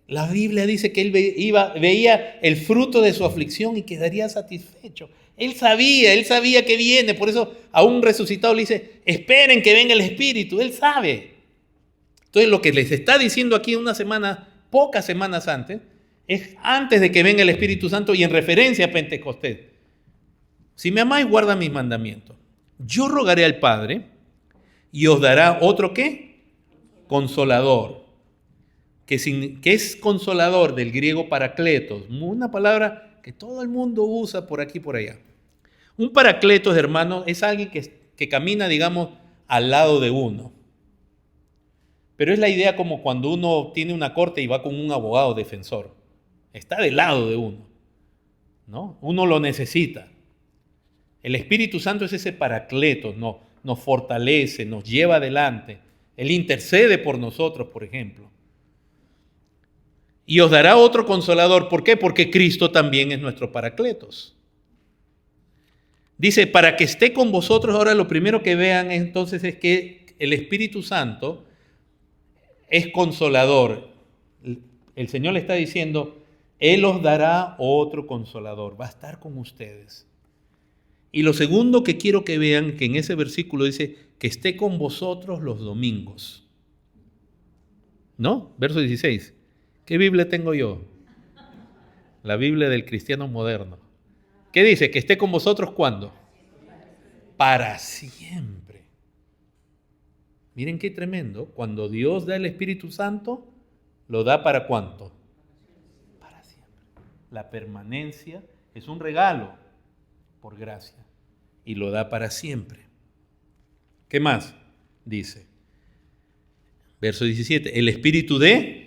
La Biblia dice que él veía el fruto de su aflicción y quedaría satisfecho. Él sabía que viene. Por eso a un resucitado le dice, esperen que venga el Espíritu. Él sabe. Entonces lo que les está diciendo aquí pocas semanas antes, es antes de que venga el Espíritu Santo y en referencia a Pentecostés. Si me amáis, guarda mis mandamientos. Yo rogaré al Padre y os dará otro ¿qué? Consolador. Que es consolador del griego parakletos, una palabra que todo el mundo usa por aquí y por allá. Un parakletos, hermano, es alguien que camina, digamos, al lado de uno. Pero es la idea como cuando uno tiene una corte y va con un abogado defensor. Está del lado de uno, ¿no? Uno lo necesita. El Espíritu Santo es ese paracletos, nos fortalece, nos lleva adelante. Él intercede por nosotros, por ejemplo. Y os dará otro consolador. ¿Por qué? Porque Cristo también es nuestro paracletos. Dice, para que esté con vosotros. Ahora lo primero que vean entonces es que el Espíritu Santo es consolador. El Señor le está diciendo, Él os dará otro consolador. Va a estar con ustedes. Y lo segundo que quiero que vean, que en ese versículo dice, que esté con vosotros los domingos. ¿No? Verso 16. ¿Qué Biblia tengo yo? La Biblia del cristiano moderno. ¿Qué dice? Que esté con vosotros ¿cuándo? Para siempre. Miren qué tremendo. Cuando Dios da el Espíritu Santo, ¿lo da para cuánto? Para siempre. La permanencia es un regalo por gracia y lo da para siempre. ¿Qué más? Dice. Verso 17. El Espíritu de...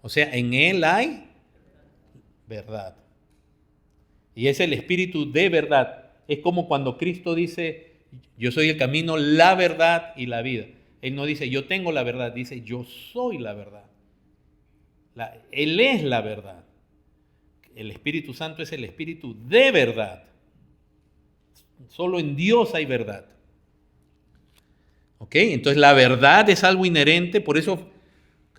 O sea, en Él hay verdad. Y es el Espíritu de verdad. Es como cuando Cristo dice, yo soy el camino, la verdad y la vida. Él no dice, yo tengo la verdad, dice, yo soy la verdad. Él es la verdad. El Espíritu Santo es el Espíritu de verdad. Solo en Dios hay verdad. ¿Ok? Entonces la verdad es algo inherente, por eso...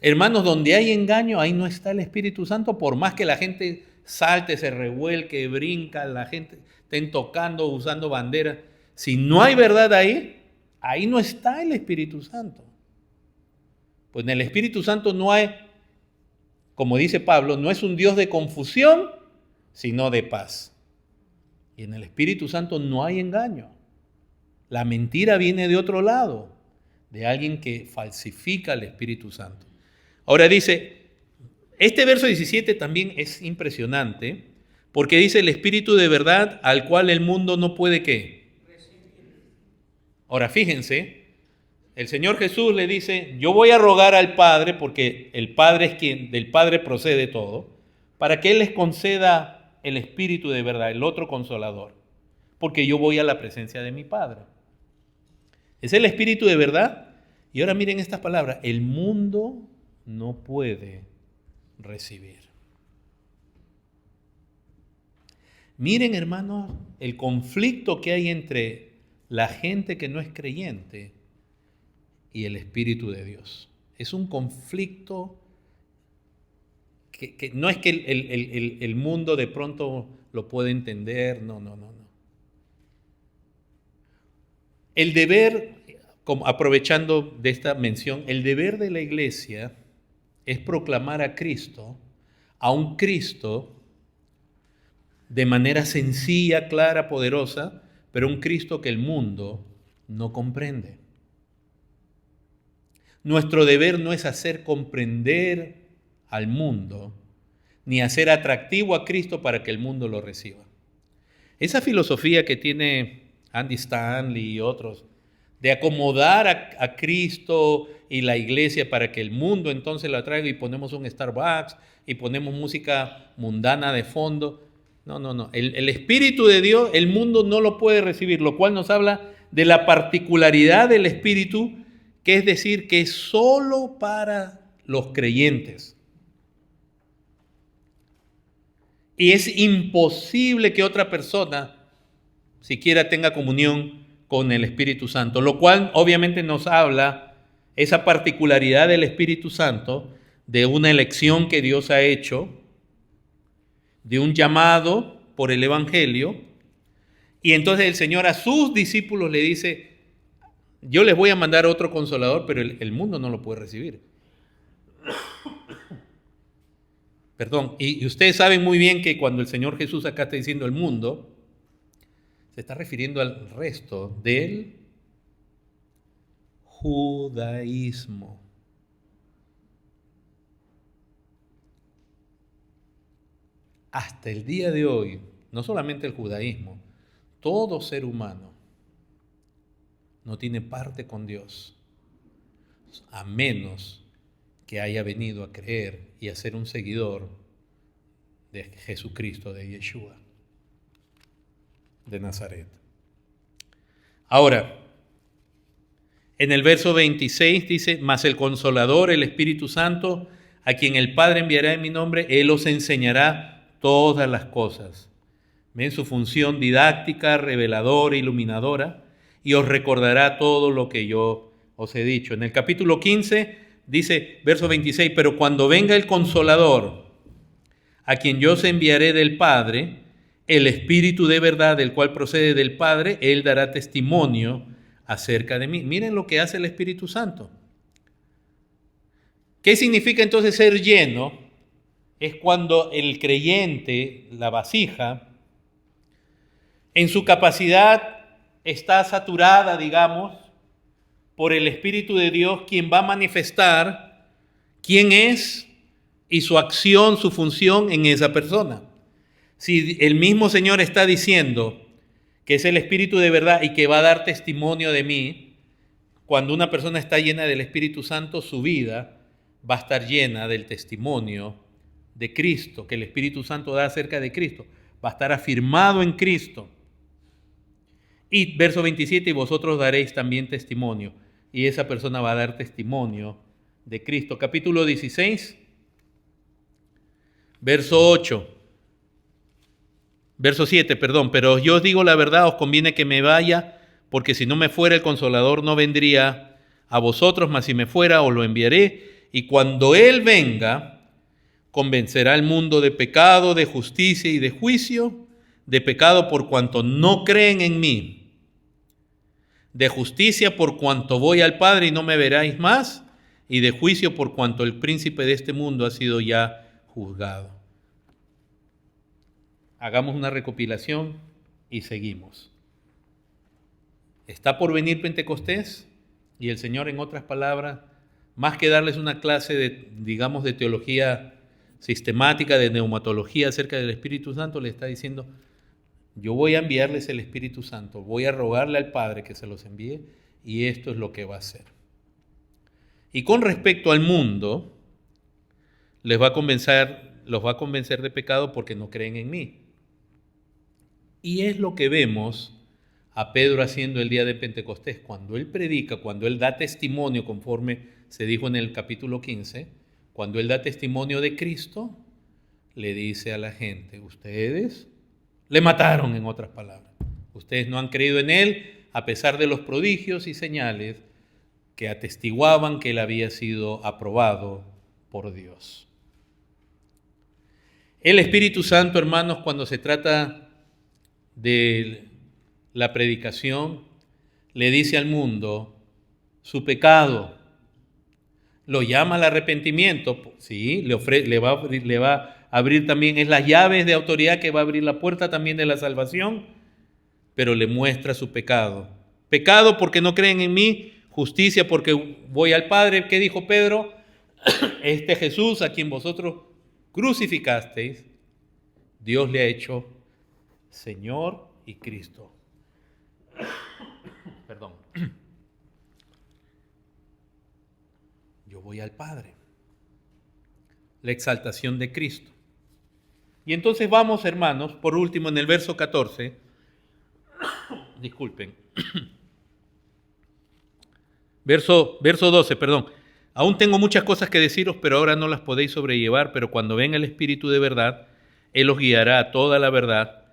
Hermanos, donde hay engaño, ahí no está el Espíritu Santo, por más que la gente salte, se revuelque, brinca, la gente estén tocando, usando banderas. Si no hay verdad ahí no está el Espíritu Santo. Pues en el Espíritu Santo no hay, como dice Pablo, no es un Dios de confusión, sino de paz. Y en el Espíritu Santo no hay engaño. La mentira viene de otro lado, de alguien que falsifica el Espíritu Santo. Ahora dice, este verso 17 también es impresionante, porque dice el Espíritu de verdad al cual el mundo no puede ¿qué? Ahora fíjense, el Señor Jesús le dice, yo voy a rogar al Padre, porque el Padre es quien, del Padre procede todo, para que Él les conceda el Espíritu de verdad, el otro consolador, porque yo voy a la presencia de mi Padre. Es el Espíritu de verdad. Y ahora miren estas palabras, el mundo no puede recibir. Miren, hermanos, el conflicto que hay entre la gente que no es creyente y el Espíritu de Dios. Es un conflicto que no es que el mundo de pronto lo puede entender, no. El deber, aprovechando de esta mención, el deber de la iglesia es proclamar a Cristo, a un Cristo de manera sencilla, clara, poderosa, pero un Cristo que el mundo no comprende. Nuestro deber no es hacer comprender al mundo, ni hacer atractivo a Cristo para que el mundo lo reciba. Esa filosofía que tiene Andy Stanley y otros, de acomodar a Cristo y la iglesia para que el mundo entonces lo atraiga y ponemos un Starbucks y ponemos música mundana de fondo. No. El Espíritu de Dios, el mundo no lo puede recibir, lo cual nos habla de la particularidad del Espíritu, que es decir, que es solo para los creyentes. Y es imposible que otra persona siquiera tenga comunión con el Espíritu Santo, lo cual obviamente nos habla esa particularidad del Espíritu Santo, de una elección que Dios ha hecho, de un llamado por el Evangelio, y entonces el Señor a sus discípulos le dice, yo les voy a mandar otro consolador, pero el mundo no lo puede recibir. Perdón, y ustedes saben muy bien que cuando el Señor Jesús acá está diciendo el mundo, se está refiriendo al resto del judaísmo. Hasta el día de hoy, no solamente el judaísmo, todo ser humano no tiene parte con Dios, a menos que haya venido a creer y a ser un seguidor de Jesucristo, de Yeshua, de Nazaret. Ahora, en el verso 26 dice, mas el Consolador, el Espíritu Santo, a quien el Padre enviará en mi nombre, Él os enseñará todas las cosas. ¿Ven? Su función didáctica, reveladora, iluminadora, y os recordará todo lo que yo os he dicho. En el capítulo 15 dice, verso 26, pero cuando venga el Consolador, a quien yo os enviaré del Padre, el Espíritu de verdad, del cual procede del Padre, Él dará testimonio acerca de mí. Miren lo que hace el Espíritu Santo. ¿Qué significa entonces ser lleno? Es cuando el creyente, la vasija, en su capacidad está saturada, digamos, por el Espíritu de Dios, quien va a manifestar quién es y su acción, su función en esa persona. Si el mismo Señor está diciendo que es el Espíritu de verdad y que va a dar testimonio de mí, cuando una persona está llena del Espíritu Santo, su vida va a estar llena del testimonio de Cristo, que el Espíritu Santo da acerca de Cristo. Va a estar afirmado en Cristo. Y verso 27, y vosotros daréis también testimonio. Y esa persona va a dar testimonio de Cristo. Capítulo 16, verso 8. Verso 7, perdón. Pero yo os digo la verdad, os conviene que me vaya, porque si no me fuera el Consolador no vendría a vosotros, mas si me fuera os lo enviaré. Y cuando Él venga, convencerá al mundo de pecado, de justicia y de juicio. De pecado por cuanto no creen en mí. De justicia por cuanto voy al Padre y no me veráis más, y de juicio por cuanto el príncipe de este mundo ha sido ya juzgado. Hagamos una recopilación y seguimos. Está por venir Pentecostés y el Señor, en otras palabras, más que darles una clase de, digamos, de teología sistemática, de neumatología acerca del Espíritu Santo, le está diciendo, yo voy a enviarles el Espíritu Santo, voy a rogarle al Padre que se los envíe y esto es lo que va a hacer. Y con respecto al mundo, los va a convencer de pecado porque no creen en mí. Y es lo que vemos a Pedro haciendo el día de Pentecostés. Cuando él predica, cuando él da testimonio, conforme se dijo en el capítulo 15, cuando él da testimonio de Cristo, le dice a la gente, ustedes le mataron, en otras palabras. Ustedes no han creído en él a pesar de los prodigios y señales que atestiguaban que él había sido aprobado por Dios. El Espíritu Santo, hermanos, cuando se trata de la predicación, le dice al mundo su pecado, lo llama al arrepentimiento, sí, le va a abrir también, es las llaves de autoridad que va a abrir la puerta también de la salvación, pero le muestra su pecado. Pecado porque no creen en mí, justicia porque voy al Padre. ¿Qué dijo Pedro? Este Jesús a quien vosotros crucificasteis, Dios le ha hecho Señor y Cristo. Perdón. Yo voy al Padre. La exaltación de Cristo. Y entonces vamos, hermanos, por último en el verso 14, disculpen, verso 12, perdón. Aún tengo muchas cosas que deciros, pero ahora no las podéis sobrellevar, pero cuando venga el Espíritu de verdad, Él os guiará a toda la verdad,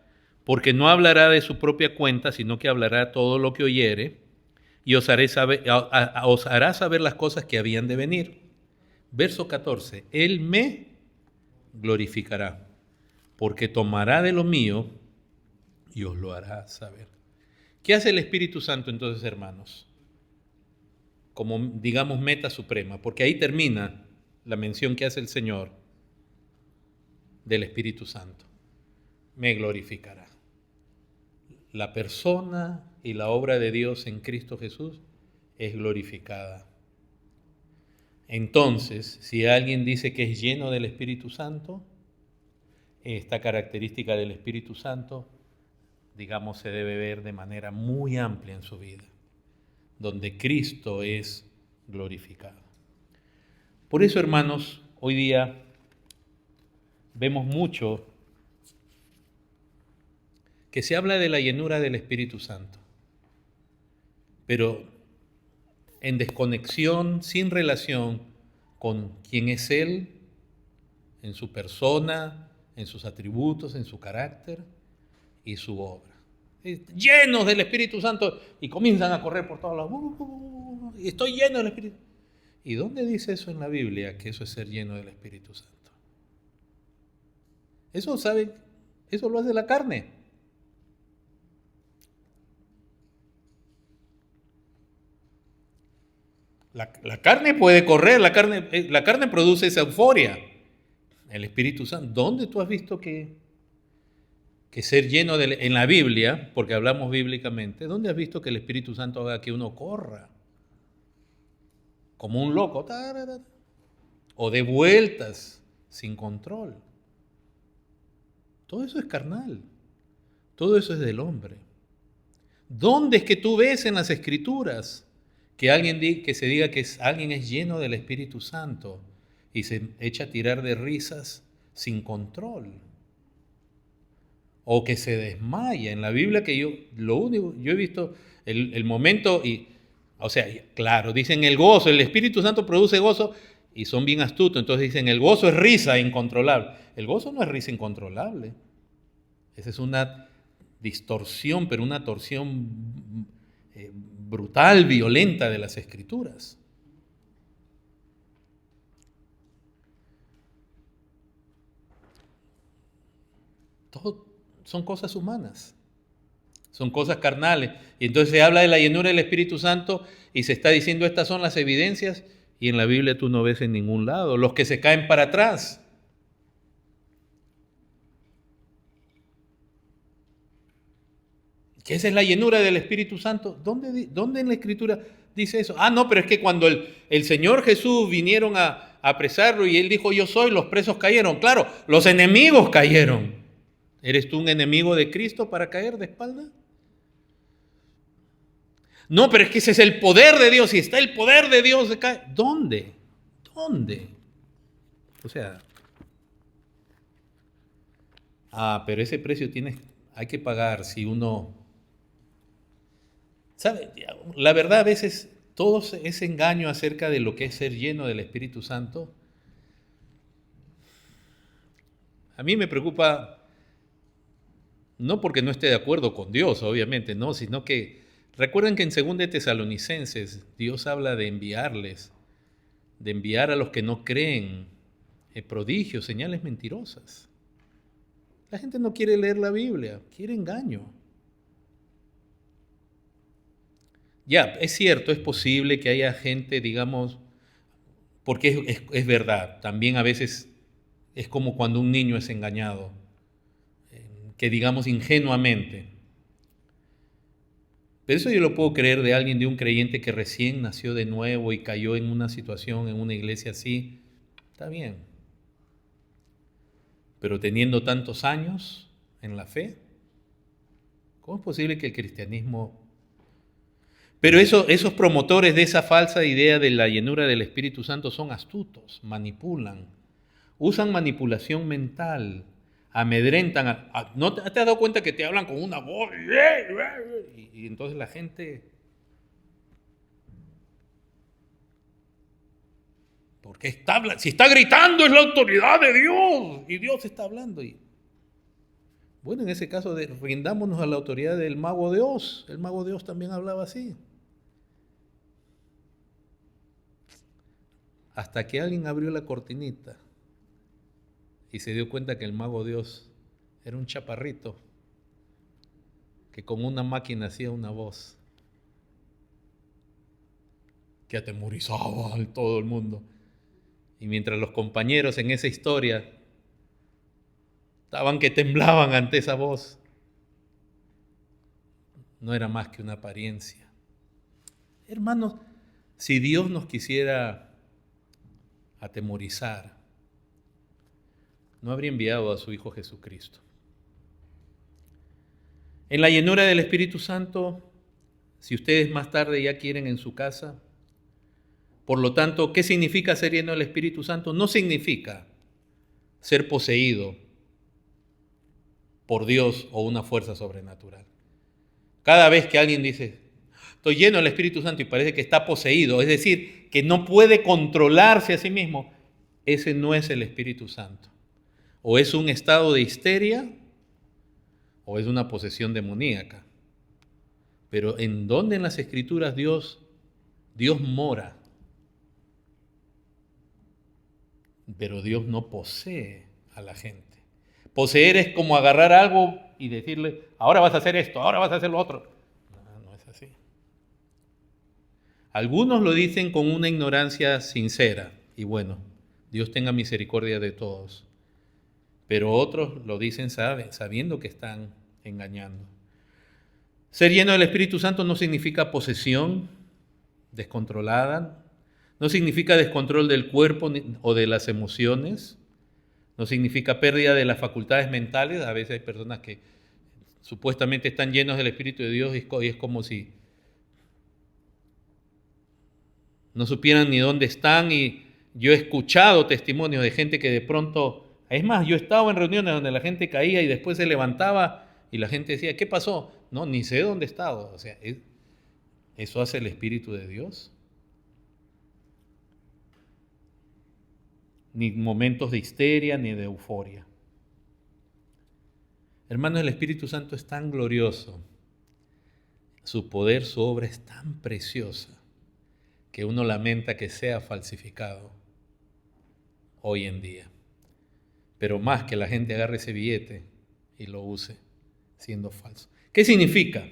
porque no hablará de su propia cuenta, sino que hablará todo lo que oyere, y os hará saber las cosas que habían de venir. Verso 14, Él me glorificará, porque tomará de lo mío y os lo hará saber. ¿Qué hace el Espíritu Santo entonces, hermanos? Como, digamos, meta suprema, porque ahí termina la mención que hace el Señor del Espíritu Santo. Me glorificará. La persona y la obra de Dios en Cristo Jesús es glorificada. Entonces, si alguien dice que es lleno del Espíritu Santo, esta característica del Espíritu Santo, digamos, se debe ver de manera muy amplia en su vida, donde Cristo es glorificado. Por eso, hermanos, hoy día vemos mucho que se habla de la llenura del Espíritu Santo, pero en desconexión, sin relación con quién es Él, en su persona, en sus atributos, en su carácter y su obra. Llenos del Espíritu Santo y comienzan a correr por todos lados. Y estoy lleno del Espíritu. ¿Y dónde dice eso en la Biblia, que eso es ser lleno del Espíritu Santo? Eso, ¿saben? Eso lo hace la carne. La carne puede correr, la carne produce esa euforia. El Espíritu Santo, ¿dónde tú has visto que ser lleno en la Biblia, porque hablamos bíblicamente, ¿dónde has visto que el Espíritu Santo haga que uno corra como un loco, o de vueltas sin control? Todo eso es carnal, todo eso es del hombre. ¿Dónde es que tú ves en las Escrituras que que se diga que alguien es lleno del Espíritu Santo y se echa a tirar de risas sin control? O que se desmaya? En la Biblia que yo he visto el momento, o sea, claro, dicen el gozo, el Espíritu Santo produce gozo, y son bien astutos, entonces dicen el gozo es risa incontrolable. El gozo no es risa incontrolable. Esa es una distorsión, pero una torsión brutal, violenta de las Escrituras. Todo son cosas humanas, son cosas carnales. Y entonces se habla de la llenura del Espíritu Santo y se está diciendo estas son las evidencias, y en la Biblia tú no ves en ningún lado. Los que se caen para atrás. ¿Qué esa es la llenura del Espíritu Santo? ¿Dónde en la Escritura dice eso? Ah, no, pero es que cuando el Señor Jesús vinieron a apresarlo y Él dijo yo soy, los presos cayeron. Claro, los enemigos cayeron. ¿Eres tú un enemigo de Cristo para caer de espalda? No, pero es que ese es el poder de Dios. Si está el poder de Dios, se cae. ¿Dónde? O sea, pero ese precio hay que pagar si uno... ¿Sabe? La verdad, a veces todo ese engaño acerca de lo que es ser lleno del Espíritu Santo, a mí me preocupa, no porque no esté de acuerdo con Dios, obviamente, no, sino que recuerden que en 2 de Tesalonicenses Dios habla de enviar a los que no creen prodigios, señales mentirosas. La gente no quiere leer la Biblia, quiere engaño. Ya, es cierto, es posible que haya gente, digamos, porque es verdad, también a veces es como cuando un niño es engañado, que digamos ingenuamente. Pero eso yo lo puedo creer de alguien, de un creyente que recién nació de nuevo y cayó en una situación, en una iglesia así, está bien. Pero teniendo tantos años en la fe, ¿cómo es posible que el cristianismo... Pero esos promotores de esa falsa idea de la llenura del Espíritu Santo son astutos, manipulan, usan manipulación mental, amedrentan. ¿No te has dado cuenta que te hablan con una voz? Y entonces la gente... Porque si está gritando es la autoridad de Dios y Dios está hablando. Bueno, en ese caso rindámonos a la autoridad del mago de Oz. El mago de Oz también hablaba así. Hasta que alguien abrió la cortinita y se dio cuenta que el mago de Oz era un chaparrito que con una máquina hacía una voz que atemorizaba a todo el mundo. Y mientras los compañeros en esa historia estaban que temblaban ante esa voz, no era más que una apariencia. Hermanos, si Dios nos quisiera atemorizar, no habría enviado a su Hijo Jesucristo. En la llenura del Espíritu Santo, si ustedes más tarde ya quieren en su casa, por lo tanto, ¿qué significa ser lleno del Espíritu Santo? No significa ser poseído por Dios o una fuerza sobrenatural. Cada vez que alguien dice, estoy lleno del Espíritu Santo y parece que está poseído, es decir, que no puede controlarse a sí mismo, ese no es el Espíritu Santo. O es un estado de histeria o es una posesión demoníaca. Pero ¿en dónde en las Escrituras Dios mora? Pero Dios no posee a la gente. Poseer es como agarrar algo y decirle, ahora vas a hacer esto, ahora vas a hacer lo otro. No es así. Algunos lo dicen con una ignorancia sincera. Y bueno, Dios tenga misericordia de todos. Pero otros lo dicen sabiendo que están engañando. Ser lleno del Espíritu Santo no significa posesión descontrolada, no significa descontrol del cuerpo o de las emociones, no significa pérdida de las facultades mentales. A veces hay personas que supuestamente están llenos del Espíritu de Dios y es como si no supieran ni dónde están. Y yo he escuchado testimonios de gente que de pronto, es más, yo he estado en reuniones donde la gente caía y después se levantaba y la gente decía, ¿qué pasó? No, ni sé dónde he estado. O sea, ¿eso hace el Espíritu de Dios? Ni momentos de histeria, ni de euforia. Hermanos, el Espíritu Santo es tan glorioso, su poder, su obra es tan preciosa, que uno lamenta que sea falsificado hoy en día. Pero más que la gente agarre ese billete y lo use siendo falso. ¿Qué significa?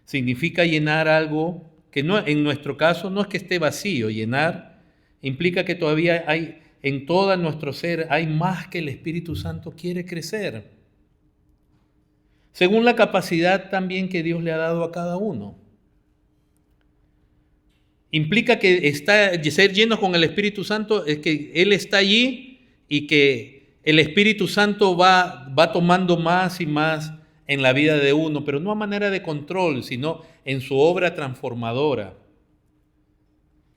Significa llenar algo que no, en nuestro caso no es que esté vacío. Llenar implica que todavía hay en todo nuestro ser, hay más que el Espíritu Santo quiere crecer, según la capacidad también que Dios le ha dado a cada uno. Implica que ser lleno con el Espíritu Santo es que Él está allí y que el Espíritu Santo va tomando más y más en la vida de uno, pero no a manera de control, sino en su obra transformadora.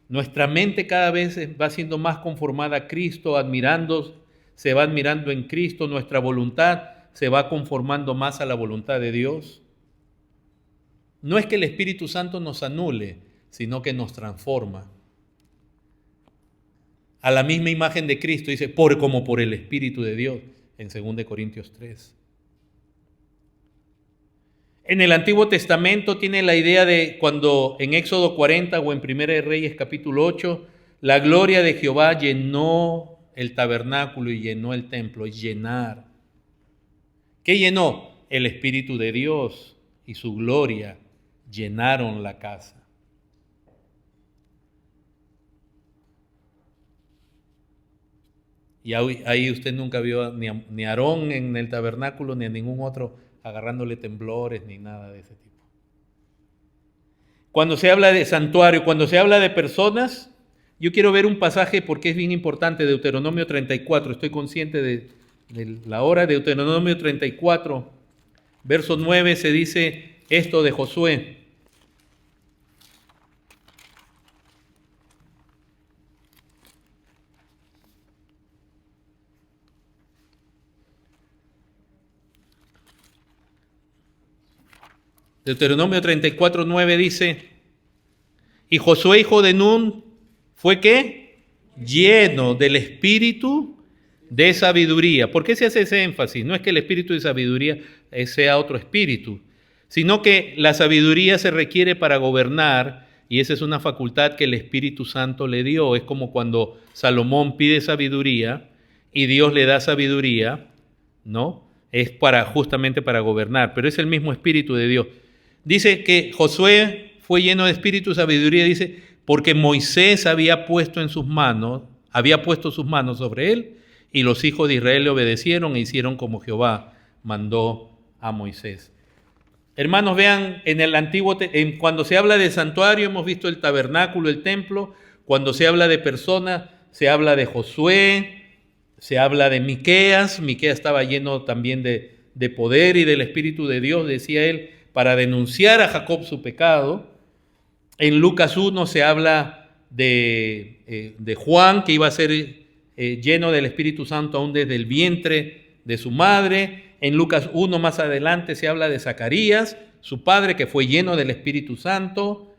Nuestra mente cada vez va siendo más conformada a Cristo, se va admirando en Cristo, nuestra voluntad se va conformando más a la voluntad de Dios. No es que el Espíritu Santo nos anule, sino que nos transforma a la misma imagen de Cristo, dice, como por el Espíritu de Dios, en 2 Corintios 3. En el Antiguo Testamento tiene la idea de cuando en Éxodo 40 o en 1 Reyes capítulo 8, la gloria de Jehová llenó el tabernáculo y llenó el templo, es llenar. ¿Qué llenó? El Espíritu de Dios y su gloria llenaron la casa. Y ahí usted nunca vio ni a Aarón en el tabernáculo ni a ningún otro agarrándole temblores ni nada de ese tipo. Cuando se habla de santuario, cuando se habla de personas, yo quiero ver un pasaje porque es bien importante, Deuteronomio 34, estoy consciente de la hora. Deuteronomio 34, verso 9, se dice esto de Josué. Deuteronomio 34, 9 dice, y Josué hijo de Nun fue ¿qué? Lleno del Espíritu de sabiduría. ¿Por qué se hace ese énfasis? No es que el espíritu de sabiduría sea otro espíritu, sino que la sabiduría se requiere para gobernar, y esa es una facultad que el Espíritu Santo le dio. Es como cuando Salomón pide sabiduría y Dios le da sabiduría, ¿no? Es justamente para gobernar, pero es el mismo Espíritu de Dios. Dice que Josué fue lleno de espíritu y sabiduría, dice, porque Moisés había puesto sus manos sobre él, y los hijos de Israel le obedecieron e hicieron como Jehová mandó a Moisés. Hermanos, vean, en el Antiguo, cuando se habla de santuario, hemos visto el tabernáculo, el templo. Cuando se habla de personas, se habla de Josué, se habla de Miqueas. Miqueas estaba lleno también de poder y del Espíritu de Dios, decía él, para denunciar a Jacob su pecado. En Lucas 1 se habla de Juan, que iba a ser lleno del Espíritu Santo aún desde el vientre de su madre. En Lucas 1 más adelante se habla de Zacarías, su padre, que fue lleno del Espíritu Santo,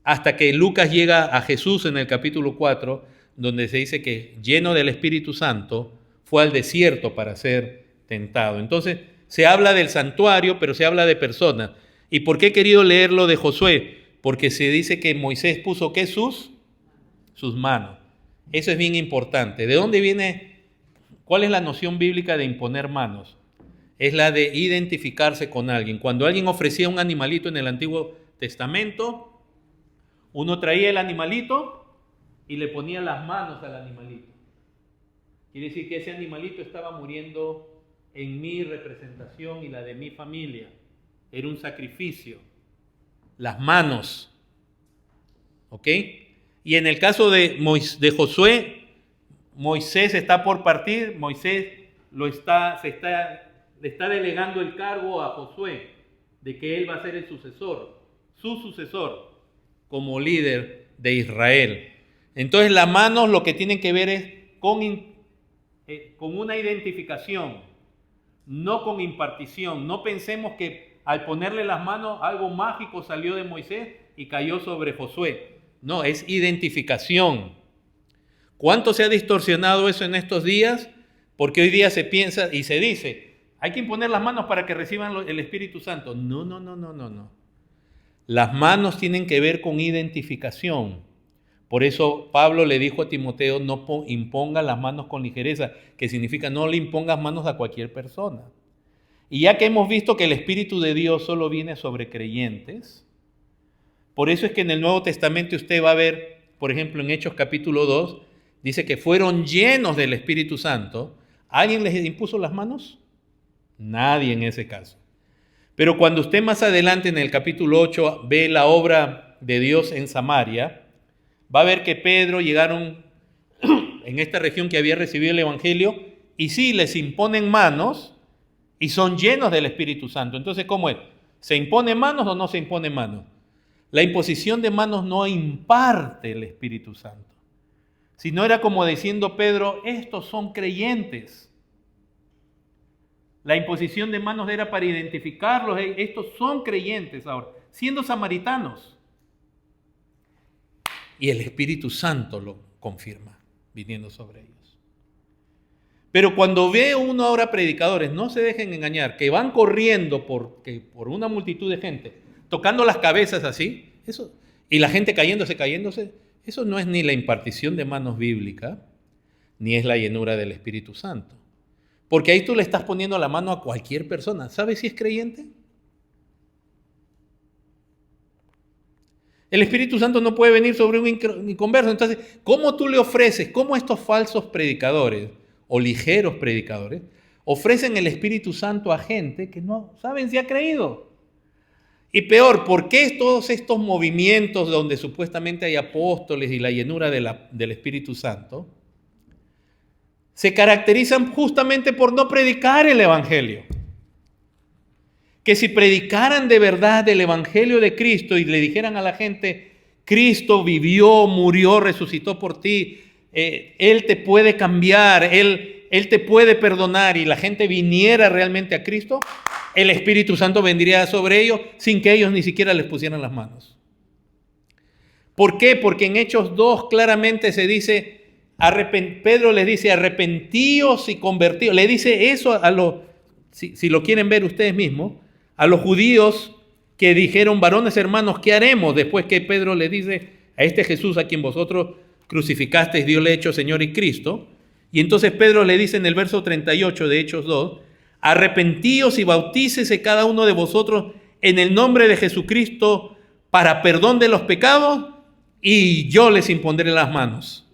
hasta que Lucas llega a Jesús en el capítulo 4, donde se dice que lleno del Espíritu Santo fue al desierto para ser tentado. Entonces se habla del santuario, pero se habla de personas. ¿Y por qué he querido leer lo de Josué? Porque se dice que Moisés puso ¿qué? Sus manos. Eso es bien importante. ¿De dónde viene? ¿Cuál es la noción bíblica de imponer manos? Es la de identificarse con alguien. Cuando alguien ofrecía un animalito en el Antiguo Testamento, uno traía el animalito y le ponía las manos al animalito. Quiere decir que ese animalito estaba muriendo en mi representación y la de mi familia. Era un sacrificio. Las manos. ¿Ok? Y en el caso de Josué, Moisés está por partir. Moisés le está delegando el cargo a Josué de que él va a ser el sucesor, su sucesor como líder de Israel. Entonces las manos lo que tienen que ver es con una identificación, no con impartición. No pensemos que al ponerle las manos algo mágico salió de Moisés y cayó sobre Josué. No, es identificación. ¿Cuánto se ha distorsionado eso en estos días? Porque hoy día se piensa y se dice, hay que imponer las manos para que reciban el Espíritu Santo. No. Las manos tienen que ver con identificación. Por eso Pablo le dijo a Timoteo, no imponga las manos con ligereza, que significa no le impongas manos a cualquier persona. Y ya que hemos visto que el Espíritu de Dios solo viene sobre creyentes, por eso es que en el Nuevo Testamento usted va a ver, por ejemplo, en Hechos capítulo 2, dice que fueron llenos del Espíritu Santo. ¿Alguien les impuso las manos? Nadie en ese caso. Pero cuando usted más adelante en el capítulo 8 ve la obra de Dios en Samaria, va a ver que Pedro llegaron en esta región que había recibido el Evangelio y sí, les imponen manos y son llenos del Espíritu Santo. Entonces, ¿cómo es? ¿Se impone manos o no se impone manos? La imposición de manos no imparte el Espíritu Santo, sino era como diciendo Pedro, estos son creyentes. La imposición de manos era para identificarlos, estos son creyentes ahora, siendo samaritanos. Y el Espíritu Santo lo confirma, viniendo sobre ellos. Pero cuando ve uno ahora predicadores, no se dejen engañar, que van corriendo por una multitud de gente, tocando las cabezas así, eso, y la gente cayéndose, eso no es ni la impartición de manos bíblica, ni es la llenura del Espíritu Santo. Porque ahí tú le estás poniendo la mano a cualquier persona. ¿Sabes si es creyente? El Espíritu Santo no puede venir sobre un inconverso. Entonces, ¿cómo tú le ofreces? ¿Cómo estos falsos predicadores o ligeros predicadores ofrecen el Espíritu Santo a gente que no saben si ha creído? Y peor, ¿por qué todos estos movimientos donde supuestamente hay apóstoles y la llenura del Espíritu Santo se caracterizan justamente por no predicar el Evangelio? Que si predicaran de verdad el Evangelio de Cristo y le dijeran a la gente, Cristo vivió, murió, resucitó por ti, Él te puede cambiar, Él te puede perdonar, y la gente viniera realmente a Cristo, el Espíritu Santo vendría sobre ellos sin que ellos ni siquiera les pusieran las manos. ¿Por qué? Porque en Hechos 2 claramente se dice, Pedro les dice, arrepentíos y convertíos. Le dice eso a los, si lo quieren ver ustedes mismos, a los judíos que dijeron, varones hermanos, ¿qué haremos? Después que Pedro le dice a este Jesús a quien vosotros crucificasteis, Dios le ha hecho Señor y Cristo. Y entonces Pedro le dice en el verso 38 de Hechos 2, arrepentíos y bautícese cada uno de vosotros en el nombre de Jesucristo para perdón de los pecados y yo les impondré las manos.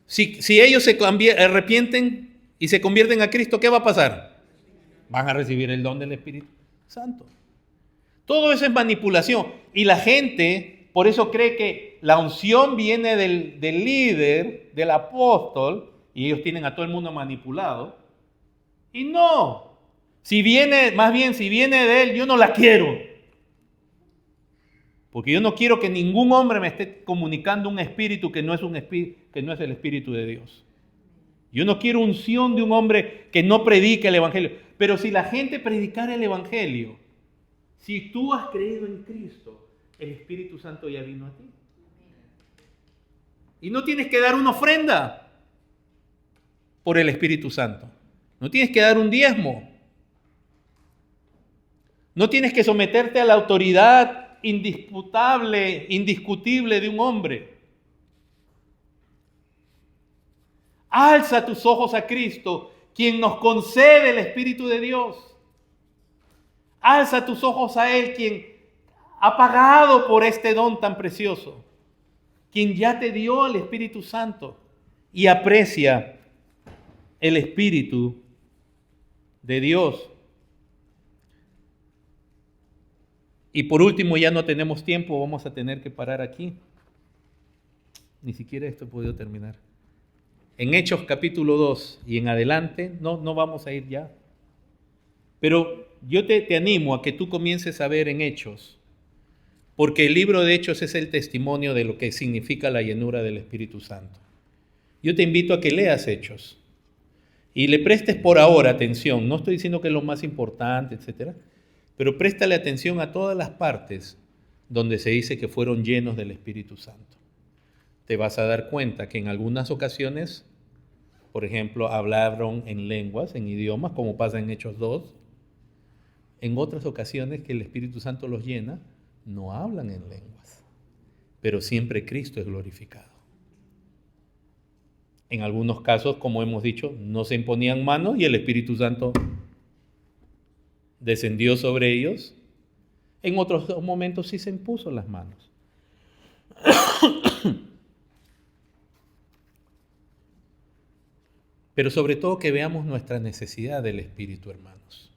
Si ellos se arrepienten y se convierten a Cristo, ¿qué va a pasar? Van a recibir el don del Espíritu Santo. Todo eso es manipulación. Y la gente, por eso cree que la unción viene del líder, del apóstol, y ellos tienen a todo el mundo manipulado. Y no. Si viene de él, yo no la quiero. Porque yo no quiero que ningún hombre me esté comunicando un espíritu que no es el Espíritu de Dios. Yo no quiero unción de un hombre que no predique el Evangelio. Pero si la gente predicara el Evangelio, si tú has creído en Cristo, el Espíritu Santo ya vino a ti. Y no tienes que dar una ofrenda por el Espíritu Santo. No tienes que dar un diezmo. No tienes que someterte a la autoridad indisputable, indiscutible de un hombre. Alza tus ojos a Cristo, quien nos concede el Espíritu de Dios. Alza tus ojos a Él, quien ha pagado por este don tan precioso, quien ya te dio el Espíritu Santo, y aprecia el Espíritu de Dios. Y por último, ya no tenemos tiempo, vamos a tener que parar aquí. Ni siquiera esto he podido terminar. En Hechos capítulo 2 y en adelante, no vamos a ir ya. Pero yo te animo a que tú comiences a ver en Hechos, porque el libro de Hechos es el testimonio de lo que significa la llenura del Espíritu Santo. Yo te invito a que leas Hechos y le prestes por ahora atención. No estoy diciendo que es lo más importante, etcétera, pero préstale atención a todas las partes donde se dice que fueron llenos del Espíritu Santo. Te vas a dar cuenta que en algunas ocasiones, por ejemplo, hablaron en lenguas, en idiomas, como pasa en Hechos 2. En otras ocasiones que el Espíritu Santo los llena, no hablan en lenguas, pero siempre Cristo es glorificado. En algunos casos, como hemos dicho, no se imponían manos y el Espíritu Santo descendió sobre ellos. En otros momentos sí se impuso las manos. Pero sobre todo que veamos nuestra necesidad del Espíritu, hermanos,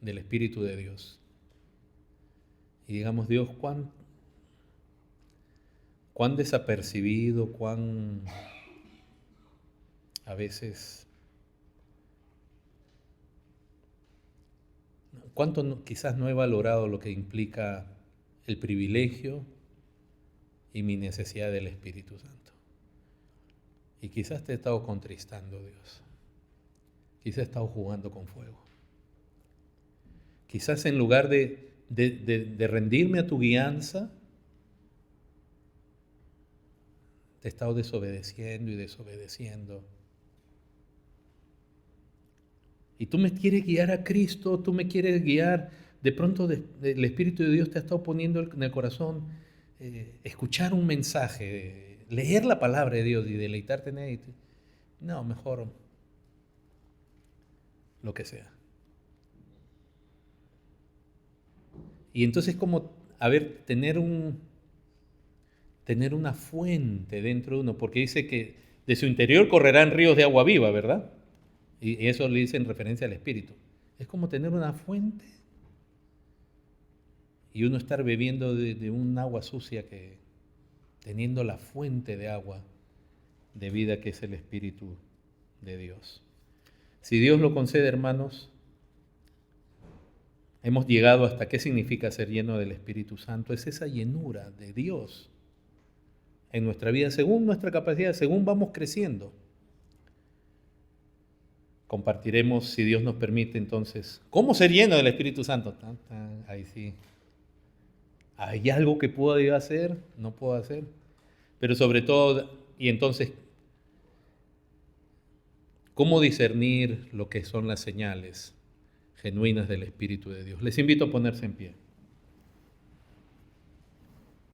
del Espíritu de Dios. Y digamos, Dios, cuán desapercibido, cuán a veces, cuánto quizás no he valorado lo que implica el privilegio y mi necesidad del Espíritu Santo. Y quizás te he estado contristando, Dios. Quizás he estado jugando con fuego. Quizás en lugar de rendirme a tu guianza, te he estado desobedeciendo y desobedeciendo. Y tú me quieres guiar a Cristo, tú me quieres guiar. De pronto el Espíritu de Dios te ha estado poniendo en el corazón escuchar un mensaje, leer la palabra de Dios y deleitarte en él. No, mejor lo que sea. Y entonces como, tener una fuente dentro de uno, porque dice que de su interior correrán ríos de agua viva, ¿verdad? Y eso le dice en referencia al Espíritu. Es como tener una fuente y uno estar bebiendo de un agua sucia, que teniendo la fuente de agua de vida que es el Espíritu de Dios. Si Dios lo concede, hermanos, hemos llegado hasta qué significa ser lleno del Espíritu Santo. Es esa llenura de Dios en nuestra vida, según nuestra capacidad, según vamos creciendo. Compartiremos, si Dios nos permite, entonces, ¿cómo ser lleno del Espíritu Santo? Ahí sí. ¿Hay algo que puedo yo hacer? No puedo hacer. Pero sobre todo, y entonces, ¿cómo discernir lo que son las señales genuinas del Espíritu de Dios? Les invito a ponerse en pie.